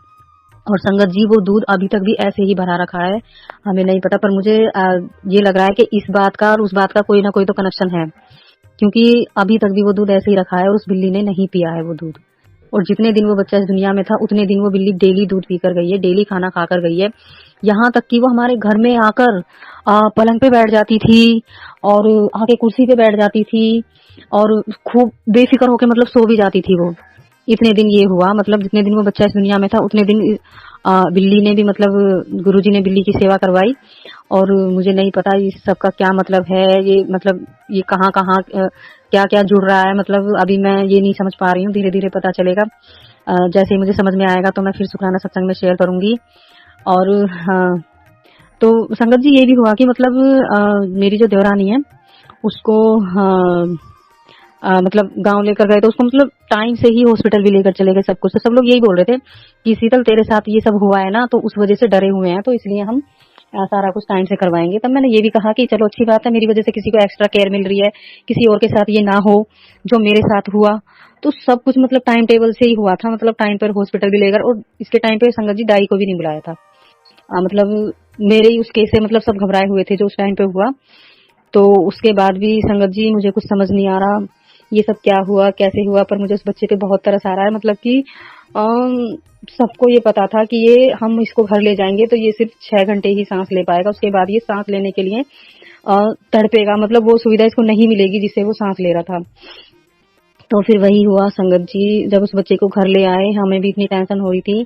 और संगत जी वो दूध अभी तक भी ऐसे ही भरा रखा है, हमें नहीं पता, पर मुझे ये लग रहा है कि इस बात का और उस बात का कोई ना कोई तो कनेक्शन है, क्योंकि अभी तक भी वो दूध ऐसे ही रखा है और उस बिल्ली ने नहीं पिया है वो दूध। और जितने दिन वो बच्चा इस दुनिया में था, उतने दिन वो बिल्ली डेली दूध पीकर गई है, डेली खाना खाकर गई है। यहाँ तक कि वो हमारे घर में आकर पलंग पे बैठ जाती थी, और आके कुर्सी पे बैठ जाती थी, और खूब बेफिक्र होके मतलब सो भी जाती थी वो। इतने दिन ये हुआ, मतलब जितने दिन वो बच्चा इस दुनिया में था, उतने दिन बिल्ली ने भी, मतलब गुरुजी ने बिल्ली की सेवा करवाई। और मुझे नहीं पता इस सब का क्या मतलब है, ये मतलब ये कहाँ कहाँ क्या क्या जुड़ रहा है, मतलब अभी मैं ये नहीं समझ पा रही हूँ, धीरे धीरे पता चलेगा। जैसे ही मुझे समझ में आएगा तो मैं फिर शुक्राना सत्संग में शेयर करूंगी। और तो संगत जी ये भी हुआ कि मतलब मेरी जो देवरानी है उसको मतलब गांव लेकर गए, तो उसको मतलब टाइम से ही हॉस्पिटल भी लेकर चले गए सब कुछ। तो सब लोग यही बोल रहे थे कि शीतल तेरे साथ ये सब हुआ है ना, तो उस वजह से डरे हुए हैं, तो इसलिए हम सारा कुछ टाइम से करवाएंगे। तब मैंने ये भी कहा कि चलो अच्छी बात है, मेरी वजह से किसी को एक्स्ट्रा केयर मिल रही है, किसी और के साथ ये ना हो जो मेरे साथ हुआ। तो सब कुछ मतलब टाइम टेबल से ही हुआ था, मतलब टाइम पर हॉस्पिटल भी लेकर, और इसके टाइम पे संगत जी दाई को भी नहीं बुलाया था। मतलब मेरे ही उस केस से मतलब सब घबराए हुए थे जो उस टाइम पे हुआ। तो उसके बाद भी संगत जी मुझे कुछ समझ नहीं आ रहा ये सब क्या हुआ, कैसे हुआ, पर मुझे उस बच्चे पे बहुत तरस आ रहा है। मतलब कि सबको ये पता था कि ये हम इसको घर ले जाएंगे तो ये सिर्फ 6 घंटे ही सांस ले पाएगा, उसके बाद ये सांस लेने के लिए तड़पेगा, मतलब वो सुविधा इसको नहीं मिलेगी जिससे वो सांस ले रहा था। तो फिर वही हुआ संगत जी, जब उस बच्चे को घर ले आए, हमें भी इतनी टेंशन हो रही थी।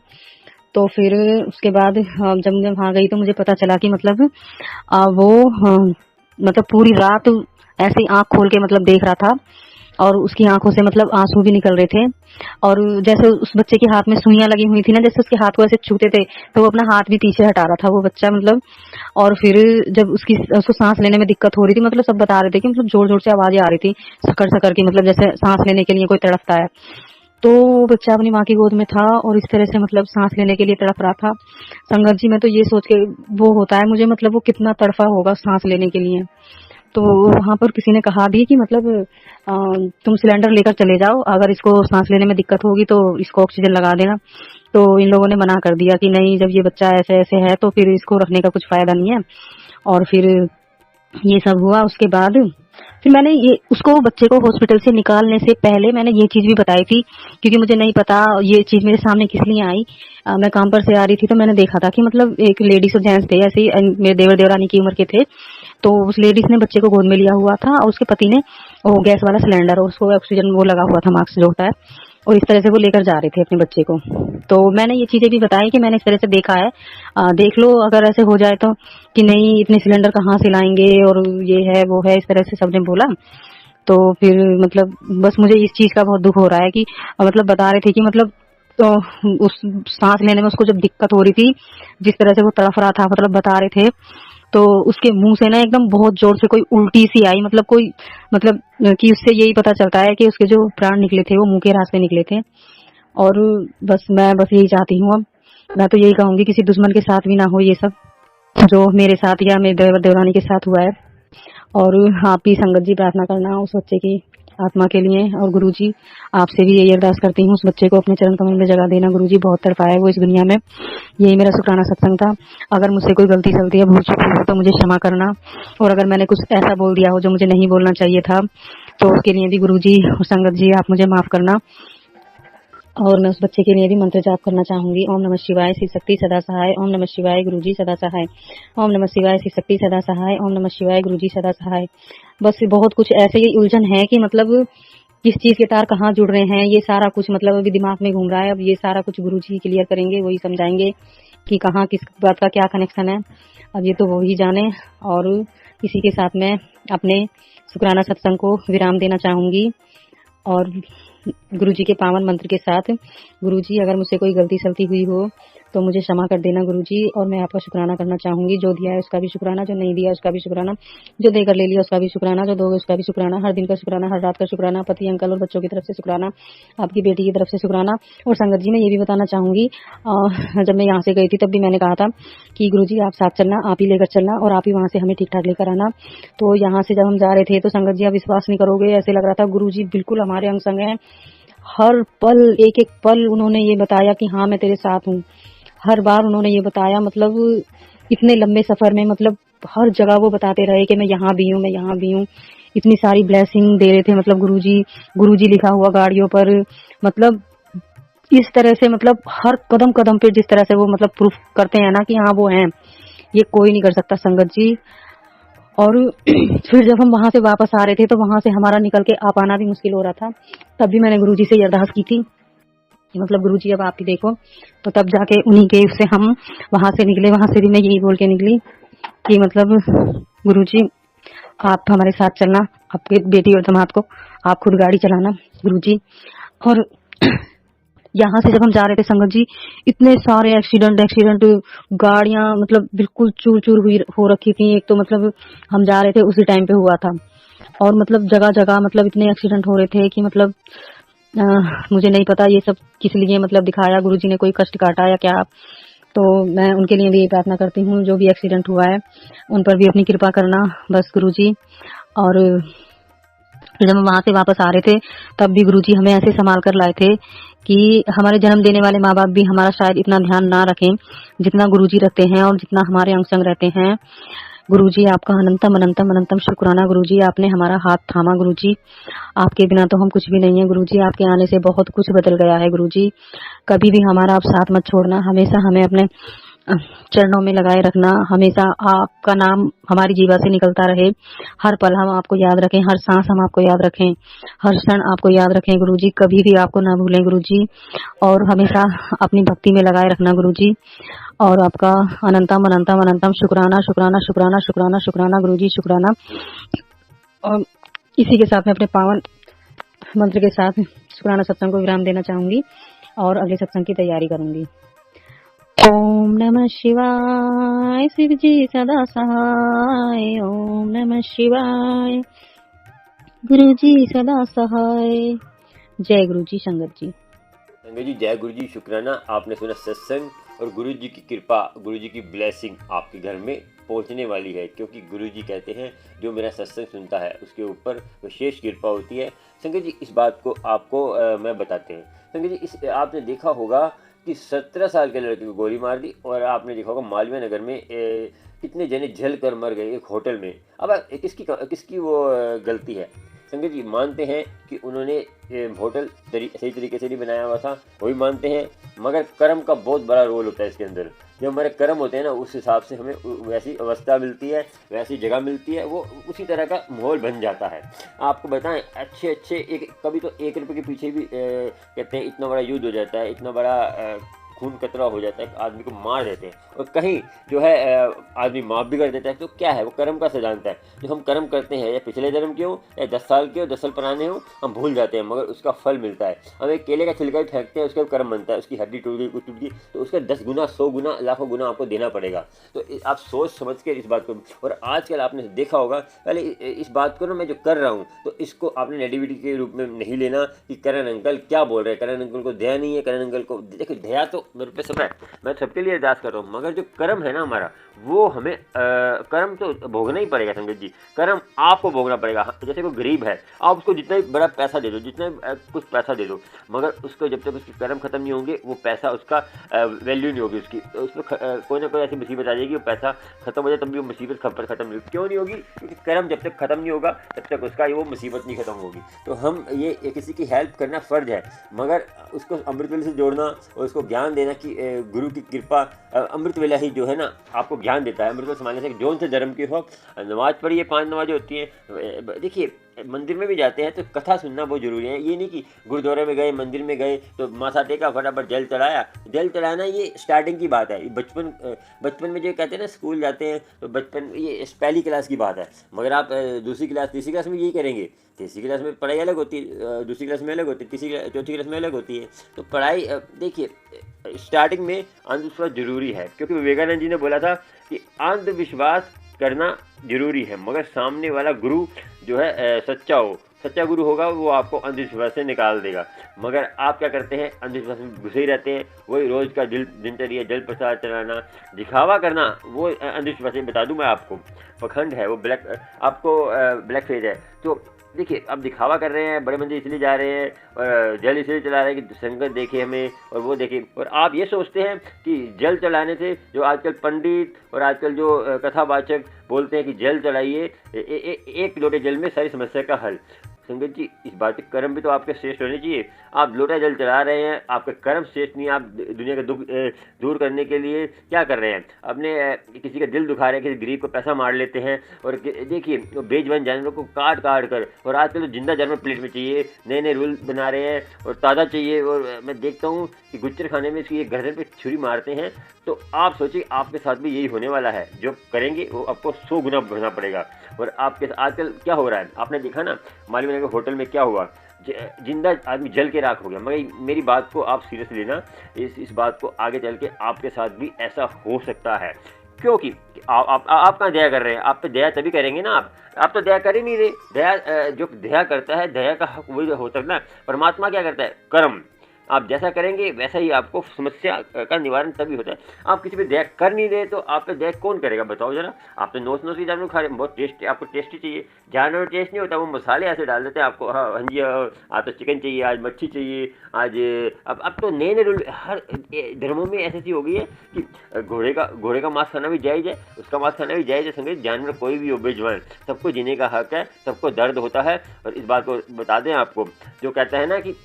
तो फिर उसके बाद जब मैं वहां गई तो मुझे पता चला कि मतलब वो मतलब पूरी रात ऐसे ही आंख खोल के मतलब देख रहा था, और उसकी आंखों से मतलब आंसू भी निकल रहे थे। और जैसे उस बच्चे के हाथ में सुइयां लगी हुई थी ना, जैसे उसके हाथ को ऐसे छूते थे तो वो अपना हाथ भी पीछे हटा रहा था वो बच्चा, मतलब। और फिर जब उसको सांस लेने में दिक्कत हो रही थी, मतलब सब बता रहे थे कि मतलब जोर जोर से आवाजें आ रही थी, सकर सकर की, मतलब जैसे सांस लेने के लिए कोई तड़पता है। तो बच्चा अपनी माँ की गोद में था और इस तरह से मतलब सांस लेने के लिए तड़प रहा था। संगत जी मैं तो ये सोच के वो होता है मुझे, मतलब वो कितना तड़फा होगा सांस लेने के लिए। तो वहां पर किसी ने कहा भी कि मतलब तुम सिलेंडर लेकर चले जाओ, अगर इसको सांस लेने में दिक्कत होगी तो इसको ऑक्सीजन लगा देना। तो इन लोगों ने मना कर दिया कि नहीं, जब ये बच्चा ऐसे ऐसे है तो फिर इसको रखने का कुछ फायदा नहीं है। और फिर ये सब हुआ। उसके बाद फिर मैंने ये उसको बच्चे को हॉस्पिटल से निकालने से पहले मैंने ये चीज भी बताई थी, क्योंकि मुझे नहीं पता ये चीज मेरे सामने किस लिए आई। मैं काम पर से आ रही थी तो मैंने देखा था कि मतलब एक लेडीज और जेंट्स थे, ऐसे ही मेरे देवर देवरानी की उम्र के थे। तो उस लेडीज ने बच्चे को गोद में लिया हुआ था और उसके पति ने वो गैस वाला सिलेंडर और उसको ऑक्सीजन वो लगा हुआ था, मास्क जो होता है, और इस तरह से वो लेकर जा रहे थे अपने बच्चे को। तो मैंने ये चीजें भी बताई कि मैंने इस तरह से देखा है, देख लो अगर ऐसे हो जाए तो, कि नहीं इतने सिलेंडर कहाँ से लाएंगे और ये है वो है, इस तरह से सबने बोला। तो फिर मतलब बस मुझे इस चीज का बहुत दुख हो रहा है कि मतलब बता रहे थे कि मतलब तो उस सांस लेने में उसको जब दिक्कत हो रही थी, जिस तरह से वो तड़फ रहा था, मतलब बता रहे थे, तो उसके मुंह से ना एकदम बहुत जोर से कोई उल्टी सी आई, मतलब कोई मतलब कि उससे यही पता चलता है कि उसके जो प्राण निकले थे वो मुंह के रास्ते निकले थे। और मैं बस यही चाहती हूँ, अब मैं तो यही कहूंगी किसी दुश्मन के साथ भी ना हो ये सब जो मेरे साथ या मेरे देवर देवरानी के साथ हुआ है। और आप भी संगत जी प्रार्थना करना उस बच्चे की आत्मा के लिए। और गुरुजी आपसे भी यही अरदास करती हूँ उस बच्चे को अपने चरण कमल में जगह देना। गुरुजी बहुत तड़पाया है वो इस दुनिया में। यही मेरा शुक्राना सत्संग था। अगर मुझसे कोई गलती चलती है, भूल चूक हो तो मुझे क्षमा करना। और अगर मैंने कुछ ऐसा बोल दिया हो जो मुझे नहीं बोलना चाहिए था तो उसके लिए भी गुरुजी और संगत जी आप मुझे माफ करना। और मैं उस बच्चे के लिए भी मंत्र जाप करना चाहूंगी। ओम नमः शिवाय, शिव शक्ति सदा सहाय। ओम नमः शिवाय, गुरुजी सदा सहाय। ओम नमः शिवाय, शिव शक्ति सदा सहाय। ओम नमः शिवाय, गुरुजी सदा सहाय। बस बहुत कुछ ऐसे ही उलझन है कि मतलब किस चीज के तार कहाँ जुड़ रहे हैं, ये सारा कुछ मतलब अभी दिमाग में घूम रहा है। अब ये सारा कुछ गुरुजी क्लियर करेंगे, वही समझाएंगे कि कहाँ किस बात का क्या कनेक्शन है। अब ये तो वो ही जाने। और इसी के साथ मैं अपने शुक्राना सत्संग को विराम देना चाहूंगी। और गुरुजी के पावन मंत्र के साथ, गुरुजी अगर मुझसे कोई गलती सलती हुई हो तो मुझे क्षमा कर देना गुरुजी। और मैं आपका शुक्राना करना चाहूंगी। जो दिया है उसका भी शुक्राना, जो नहीं दिया उसका भी शुक्राना, जो देकर ले लिया उसका भी शुक्राना, जो दोगे उसका भी शुक्राना, हर दिन का शुक्राना, हर रात का शुक्राना, पति अंकल और बच्चों की तरफ से शुक्राना, आपकी बेटी की तरफ से शुक्राना। और संगत जी मैं ये भी बताना चाहूंगी, जब मैं यहाँ से गई थी तब भी मैंने कहा था कि गुरुजी आप साथ चलना, आप ही लेकर चलना और आप ही वहाँ से हमें ठीक ठाक लेकर आना। तो यहाँ से जब हम जा रहे थे तो संगत जी आप विश्वास नहीं करोगे, ऐसे लग रहा था गुरुजी बिल्कुल हमारे अंग संग हैं। हर पल, एक एक पल उन्होंने ये बताया कि हाँ मैं तेरे साथ हूँ। हर बार उन्होंने ये बताया, मतलब इतने लंबे सफर में, मतलब हर जगह वो बताते रहे कि मैं यहाँ भी हूँ, मैं यहाँ भी हूँ। इतनी सारी ब्लेसिंग दे रहे थे, मतलब गुरुजी लिखा हुआ गाड़ियों पर, मतलब इस तरह से, मतलब हर कदम कदम पे जिस तरह से वो मतलब प्रूफ करते हैं ना कि हाँ वो हैं, ये कोई नहीं कर सकता संगत जी। और फिर जब हम वहां से वापस आ रहे थे तो वहां से हमारा निकल के आ पाना भी मुश्किल हो रहा था। तब भी मैंने गुरुजी से ये अरदास की थी कि मतलब गुरुजी अब आप ही देखो। तो तब जाके उन्हीं के उससे हम वहां से निकले। वहां से भी मैं यही बोल के निकली कि मतलब गुरुजी आप हमारे साथ चलना, आपके बेटी और दामाद को आप खुद गाड़ी चलाना गुरुजी। और यहाँ से जब हम जा रहे थे संगत जी, इतने सारे एक्सीडेंट गाड़ियां मतलब बिल्कुल चूर चूर हुई हो रखी थी। एक तो मतलब हम जा रहे थे उसी टाइम पे हुआ था। और मतलब जगह जगह मतलब इतने एक्सीडेंट हो रहे थे कि मतलब मुझे नहीं पता ये सब किस लिए मतलब दिखाया, गुरुजी ने कोई कष्ट काटा या क्या। तो मैं उनके लिए भी ये प्रार्थना करती हूँ जो भी एक्सीडेंट हुआ है उन पर भी अपनी कृपा करना बस गुरुजी। और जब हम वहां से वापस आ रहे थे तब भी गुरुजी हमें ऐसे संभाल कर लाए थे कि हमारे जन्म देने वाले माँ बाप भी हमारा शायद इतना ध्यान ना रखें जितना गुरुजी रखते हैं और जितना हमारे अंग संग रहते हैं। गुरुजी आपका अनंतम अनंतम अनंतम शुक्राना गुरुजी, आपने हमारा हाथ थामा गुरुजी। आपके बिना तो हम कुछ भी नहीं है गुरुजी, आपके आने से बहुत कुछ बदल गया है गुरुजी। कभी भी हमारा आप साथ मत छोड़ना, हमेशा हमें अपने चरणों में लगाए रखना। हमेशा आपका नाम हमारी जीवा से निकलता रहे। हर पल हम आपको याद रखें, हर सांस हम आपको याद रखें, हर क्षण आपको याद रखें गुरुजी। कभी भी आपको ना भूलें गुरुजी। और हमेशा अपनी भक्ति में लगाए रखना गुरुजी। और आपका अनंतम अनंतम अनंतम शुक्राना शुक्राना शुक्राना शुक्राना शुक्राना गुरुजी, शुक्राना। और इसी के साथ मैं अपने पावन मंत्र के साथ शुक्राना सत्संग को विराम देना चाहूंगी और अगले सत्संग की तैयारी करूंगी। ओम नमः शिवाय, शिव जी सदा सहाय। ओम नमः शिवाय, गुरु जी सदा सहाय। जय गुरु जी संगत जी। संगत जी जय गुरु जी, शुक्राना। आपने सुना सत्संग और गुरु जी की कृपा, गुरु जी की ब्लेसिंग आपके घर में पहुंचने वाली है, क्योंकि गुरु जी कहते हैं जो मेरा सत्संग सुनता है उसके ऊपर विशेष कृपा होती है। संगत जी इस बात को आपको मैं बताते हैं। संगत जी इस आपने देखा होगा कि 17 साल के लड़के को गोली मार दी और आपने देखा होगा मालवीय नगर में कितने जने जल कर मर गए एक होटल में। अब किसकी वो गलती है? संगत जी मानते हैं कि उन्होंने होटल सही तरीके से नहीं बनाया हुआ था, वही मानते हैं, मगर कर्म का बहुत बड़ा रोल होता है इसके अंदर। जो हमारे कर्म होते हैं ना उस हिसाब से हमें वैसी अवस्था मिलती है, वैसी जगह मिलती है, वो उसी तरह का माहौल बन जाता है। आपको बताएं अच्छे कभी तो 1 रुपये के पीछे भी कहते हैं इतना बड़ा युद्ध हो जाता है, इतना बड़ा खून कतरा हो जाता है, आदमी को मार देते हैं, और कहीं जो है आदमी माफ़ भी कर देता है। तो क्या है, वो कर्म का सिद्धांत है। जो हम कर्म करते हैं, या पिछले जन्म के हो, या 10 साल के हो, 10 साल पुराने हो, हम भूल जाते हैं, मगर उसका फल मिलता है। हम एक केले का छिलका भी फेंकते हैं, उसका कर्म बनता है। उसकी हड्डी टूट गई, कुछ टूट गई, तो उसका 10 गुना, 100 गुना, लाखों गुना आपको देना पड़ेगा। तो आप सोच समझ के इस बात को, और आजकल आपने देखा होगा, पहले इस बात को ना, मैं जो कर रहा हूँ, तो इसको आपने नेगेटिविटी के रूप में नहीं लेना कि करण अंकल क्या बोल रहे हैं, करण अंकल को दया नहीं है, करण अंकल को देखो, दया तो मेरे पे सब है, मैं सबके लिए अरदास कर रहा हूँ, मगर जो कर्म है ना हमारा, वो हमें कर्म तो भोगना ही पड़ेगा संगत जी। कर्म आपको भोगना पड़ेगा। जैसे कोई गरीब है, आप उसको जितना ही बड़ा पैसा दे दो, जितना कुछ पैसा दे दो, मगर उसको जब तक उसके कर्म खत्म नहीं होंगे, वो पैसा, उसका वैल्यू नहीं होगी उसकी। तो उसमें कोई ना कोई ऐसी मुसीबत आ जाएगी, वो पैसा खत्म हो जाए, तब भी वो मुसीबत खत्म नहीं होगी। क्यों नहीं होगी? क्योंकि कर्म जब तक खत्म नहीं होगा, तब तक उसका वो मुसीबत नहीं खत्म होगी। तो हम ये किसी की हेल्प करना फ़र्ज है, मगर उसको अमृत वेले से जोड़ना और उसको ज्ञान देना कि गुरु की कृपा, अमृत वेला ही जो है ना आपको ज्ञान देता है। अमृत वेला संभालने से जौन से धर्म की हो, नमाज पढ़िए, 5 नमाजें होती हैं। देखिए, मंदिर में भी जाते हैं तो कथा सुनना बहुत ज़रूरी है। ये नहीं कि गुरुद्वारे में गए, मंदिर में गए तो माथा टेका, फटाफट जल चढ़ाया। जल चढ़ाना ये स्टार्टिंग की बात है। बचपन में जो कहते हैं ना, स्कूल जाते हैं तो बचपन, ये पहली क्लास की बात है। मगर आप दूसरी क्लास, तीसरी क्लास में यही करेंगे। तीसरी क्लास में पढ़ाई अलग होती है, दूसरी क्लास में अलग होती है, चौथी क्लास में अलग होती है। तो पढ़ाई, देखिए, स्टार्टिंग में अंधविश्वास जरूरी है, क्योंकि विवेकानंद जी ने बोला था कि अंधविश्वास करना जरूरी है, मगर सामने वाला गुरु जो है सच्चा हो, सच्चा गुरु होगा, वो आपको अंधविश्वास से निकाल देगा। मगर आप क्या करते हैं, अंधविश्वास में घुसे ही रहते हैं। वही रोज़ का दिनचर्या, जल प्रसाद चलाना, दिखावा करना, वो अंधविश्वास है। बता दूं मैं आपको, पखंड है वो, ब्लैक फेज है। तो देखिए, अब दिखावा कर रहे हैं, बड़े मंदिर इसलिए जा रहे हैं और जल इसलिए चला रहे हैं कि संगत देखे हमें और वो देखे, और आप ये सोचते हैं कि जल चलाने से, जो आजकल पंडित और आजकल जो कथावाचक बोलते हैं कि जल चढ़ाइए, एक लोटे जल में सारी समस्या का हल। संगत जी, इस बात के कर्म भी तो आपके श्रेष्ठ होने चाहिए। आप लोटा जल चढ़ा रहे हैं, आपके कर्म श्रेष्ठ नहीं। आप दुनिया का दुख दूर करने के लिए क्या कर रहे हैं, अपने किसी का दिल दुखा रहे हैं, किसी गरीब को पैसा मार लेते हैं। और देखिए, बेजुबान जानवरों को काट कर, और आजकल तो जिंदा जानवर प्लेट में चाहिए, नए नए रूल बना रहे हैं और ताज़ा चाहिए। और मैं देखता हूँ कि गुच्चर खाने में इसकी गर्दन पे छुरी मारते हैं। तो आप सोचिए, आपके साथ भी यही होने वाला है। जो करेंगे वो आपको 100 गुना भरना पड़ेगा। और आपके आजकल क्या हो रहा है, आपने देखा ना, मालूम है होटल में क्या हुआ, जिंदा आदमी जल के राख हो गया। मगर मेरी बात को आप सीरियस लेना, इस बात को आगे चल के आपके साथ भी ऐसा हो सकता है। क्योंकि आप कहाँ दया कर रहे हैं? आप पे दया तभी करेंगे ना, आप तो दया कर ही नहीं रहे। दया, जो दया करता है, दया का हक वही हो सकता है। परमात्मा क्या करता है? कर्म। आप जैसा करेंगे वैसा ही आपको समस्या का निवारण तभी होता है। आप किसी पे दया कर नहीं रहे तो आप पे दया कौन करेगा, बताओ जरा। आप तो नोच की जानवर खा रहे हैं, बहुत टेस्टी, आपको टेस्टी चाहिए। जानवर टेस्ट नहीं होता, वो मसाले ऐसे डाल देते हैं आपको। हाँ जी, आज तो चिकन चाहिए, आज मच्छी चाहिए, आज अब तो नए नए रूल हर धर्मों में ऐसी हो गई है कि घोड़े का मांस खाना भी जायज़ है, उसका मांस खाना भी जायज़ है। संगत, जानवर कोई भी हो, बेजुबान, सबको जीने का हक है, सबको दर्द होता है। और इस बात को बता दें आपको, जो कहता है ना कि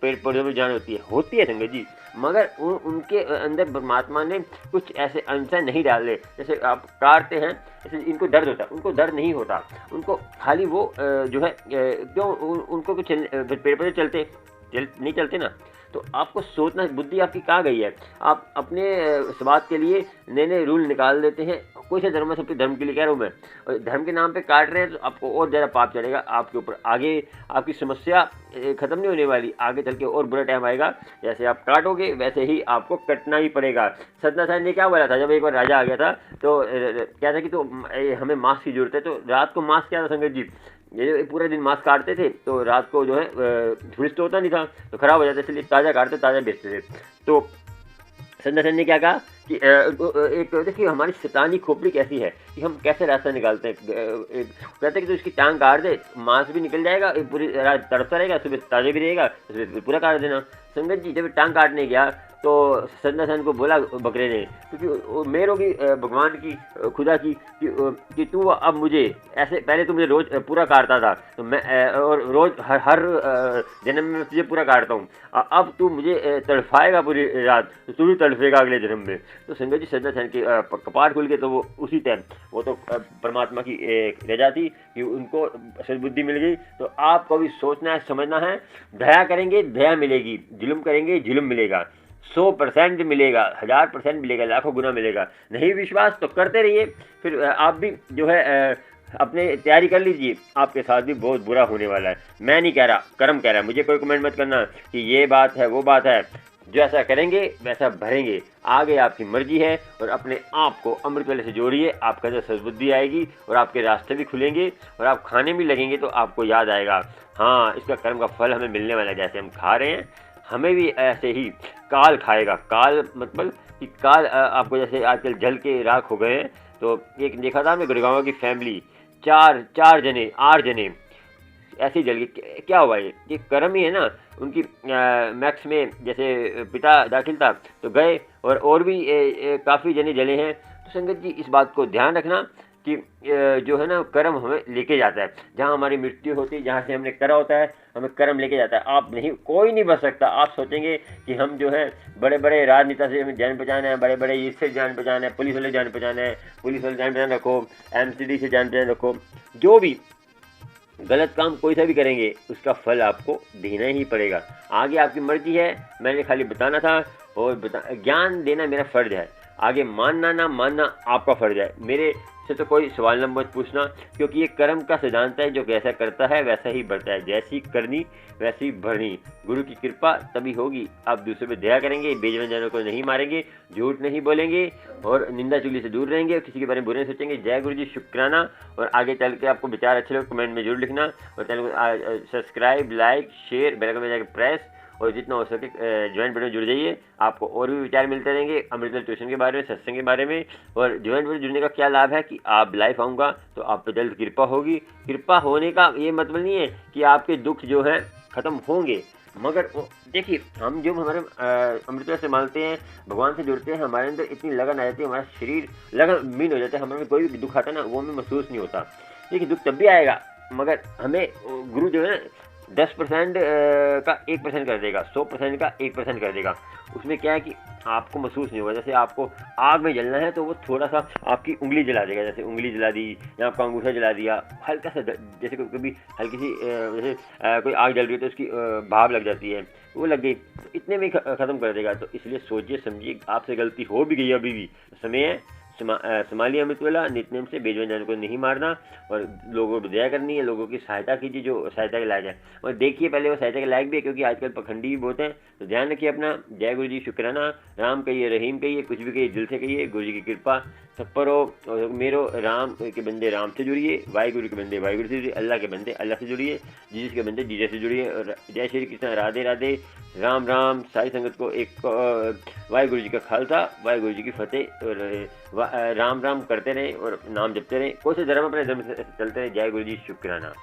पेड़ पौधों में जान होती है संगत जी, मगर उनके अंदर परमात्मा ने कुछ ऐसे अंश नहीं डाले। जैसे आप काटते हैं, जैसे इनको दर्द होता है, उनको दर्द नहीं होता। उनको खाली वो जो है, क्यों उनको कुछ पेड़ पौधे नहीं चलते ना। तो आपको सोचना, बुद्धि आपकी कहाँ गई है? आप अपने स्वाद के लिए नए नए रूल निकाल देते हैं। कोई सा धर्म है, सबके धर्म के लिए कह रहा हूँ मैं, और धर्म के नाम पे काट रहे हैं तो आपको और ज़्यादा पाप चढ़ेगा आपके ऊपर। आगे आपकी समस्या ख़त्म नहीं होने वाली, आगे चल के और बुरा टाइम आएगा। जैसे आप काटोगे वैसे ही आपको कटना ही पड़ेगा। सतना साहब ने क्या बोला था, जब एक बार राजा आ गया था तो क्या था कि तो हमें मांस की जरूरत है। तो रात को मांस क्या था संगत जी, ये पूरा दिन मांस काटते थे, तो रात को जो है फ्रिज तो होता नहीं था, तो ख़राब हो जाता, इसलिए ताज़ा काटते, ताज़ा बेचते थे। तो संदर्शन ने क्या कहा कि एक देखिए, हमारी शैतानी खोपड़ी कैसी है कि हम कैसे रास्ता निकालते हैं। कहते हैं कि तो इसकी टांग काट दे, मांस भी निकल जाएगा, पूरी रात तड़पता रहेगा, सुबह ताज़ा भी रहेगा, पूरा काट देना। संगत जी, जब टांग काटने गया तो संदर्शन को बोला बकरे ने, क्योंकि मेहर होगी भगवान की, खुदा की, कि तू अब मुझे ऐसे, पहले तो मुझे रोज़ पूरा काटता था, तो मैं और रोज़ हर जन्म में तुझे पूरा काटता हूँ, अब तू मुझे तड़फाएगा पूरी रात, तो तू भी तड़फेगा अगले जन्म में। तो संगत जी, संदर्शन के कपाट खुल के, तो वो उसी टाइम, वो तो परमात्मा की रजा थी कि उनको सद्बुद्धि मिल गई। तो आपको भी सोचना है, समझना है, दया करेंगे दया मिलेगी, जुल्म करेंगे जुल्म मिलेगा। 100% मिलेगा, 1000% मिलेगा, लाखों गुना मिलेगा। नहीं विश्वास तो करते रहिए, फिर आप भी जो है अपने तैयारी कर लीजिए, आपके साथ भी बहुत बुरा होने वाला है। मैं नहीं कह रहा, कर्म कह रहा है। मुझे कोई कमेंट मत करना कि ये बात है वो बात है, जैसा करेंगे वैसा भरेंगे। आगे आपकी मर्जी है, और अपने आप को अमृत वेले से जोड़िए, आपके अंदर सद्बुद्धि आएगी और आपके रास्ते भी खुलेंगे, और आप खाने भी लगेंगे तो आपको याद आएगा, हाँ इसका कर्म का फल हमें मिलने वाला है। जैसे हम खा रहे हैं, हमें भी ऐसे ही काल खाएगा। काल मतलब कि काल आपको जैसे आजकल जल के राख हो गए हैं। तो एक देखा था हमने गुड़गांव की फैमिली, चार जने 8 जने ऐसे ही जल गए। क्या हुआ? ये कर्म ही है ना। उनकी मैक्स में जैसे पिता दाखिल था तो गए, और भी काफ़ी जने जले हैं। तो संगत जी इस बात को ध्यान रखना कि जो है ना कर्म हमें लेके जाता है। जहाँ हमारी मृत्यु होती है, जहाँ से हमने करा होता है, हमें कर्म लेके जाता है। आप नहीं, कोई नहीं बच सकता। आप सोचेंगे कि हम जो है बड़े बड़े राजनेता से हमें जान पहचान है, बड़े बड़े इससे जान पहचान है, पुलिस वाले जान पहचान है, पुलिस वाले जान पहचान रखो, MCD से जान पहचान रखो। जो भी गलत काम कोई सा भी करेंगे, उसका फल आपको देना ही पड़ेगा। आगे आपकी मर्जी है, मैंने खाली बताना था, और ज्ञान देना मेरा फ़र्ज है। आगे मानना ना मानना आपका फ़र्ज है। मेरे से तो कोई सवाल न मत पूछना, क्योंकि ये कर्म का सिद्धांत है, जो जैसा करता है वैसा ही बढ़ता है। जैसी करनी वैसी भरनी। गुरु की कृपा तभी होगी। आप दूसरे पे दया करेंगे, बेजुबान जानवर को नहीं मारेंगे, झूठ नहीं बोलेंगे, और निंदा चुगली से दूर रहेंगे, और किसी के बारे में बुरे नहीं सोचेंगे। जय गुरु जी, शुक्राना। और आगे चल के आपको विचार अच्छे लगे कमेंट में जरूर लिखना, और चैनल को subscribe, like, share, bell icon में जाकर प्रेस, और जितना हो सके ज्वाइंट वीडियो जुड़ जाइए। आपको और भी विचार मिलते रहेंगे अमृतवेल ट्यूशन के बारे में, सत्संग के बारे में। और ज्वाइंट वीडियो जुड़ने का क्या लाभ है कि आप लाइव आऊँगा तो आप पे जल्द कृपा होगी। कृपा होने का ये मतलब नहीं है कि आपके दुख जो है ख़त्म होंगे, मगर देखिए हम जो हमारे अमृतवेल से मानते हैं, भगवान से जुड़ते हैं, हमारे अंदर इतनी लगन आ जाती है, हमारा शरीर लगन हो जाता है। हमारे कोई भी दुख आता है ना, वो हमें महसूस नहीं होता। देखिए दुख तब भी आएगा, मगर हमें गुरु जो है 10% का 1% कर देगा, 100% का 1% कर देगा। उसमें क्या है कि आपको महसूस नहीं होगा। जैसे आपको आग में जलना है तो वो थोड़ा सा आपकी उंगली जला देगा, जैसे उंगली जला दी या आपका अंगूठा जला दिया, हल्का सा, जैसे कभी हल्की सी जैसे कोई आग जल रही है तो उसकी भाप लग जाती है, वो लग गई, तो इतने में ख़त्म कर देगा। तो इसलिए सोचिए समझिए, आपसे गलती हो भी गई अभी भी समय है, संभालिए अमृतवेला। नित्यनेम से बेजुबान जानवर को नहीं मारना, और लोगों को दया करनी है, लोगों की सहायता कीजिए जो सहायता के लायक है। और देखिए पहले वो सहायता के लायक भी है, क्योंकि आजकल पखंडी भी बहुत हैं। तो ध्यान रखिए अपना। जय गुरु जी, शुक्राना। राम कहिए, रहीम कहिए, कुछ भी कहिए दिल से कहिए। गुरु जी की कृपा सब पर हो। और मेरो राम के बंदे राम से जुड़िए, वाहिगुरु के बंदे वाहिगुरु से जुड़िए, अल्लाह के बंदे अल्लाह से जुड़िए, जीसस के बंदे जीसस से जुड़िए। और जय श्री कृष्ण, राधे राधे, राम राम। सारी संगत को एक वाहिगुरु जी का खालसा, वाहिगुरु जी की फतेह। और राम राम करते रहें और नाम जपते रहें। कोई से धर्म अपने धर्म से चलते रहें। जय गुरु जी, शुक्राना।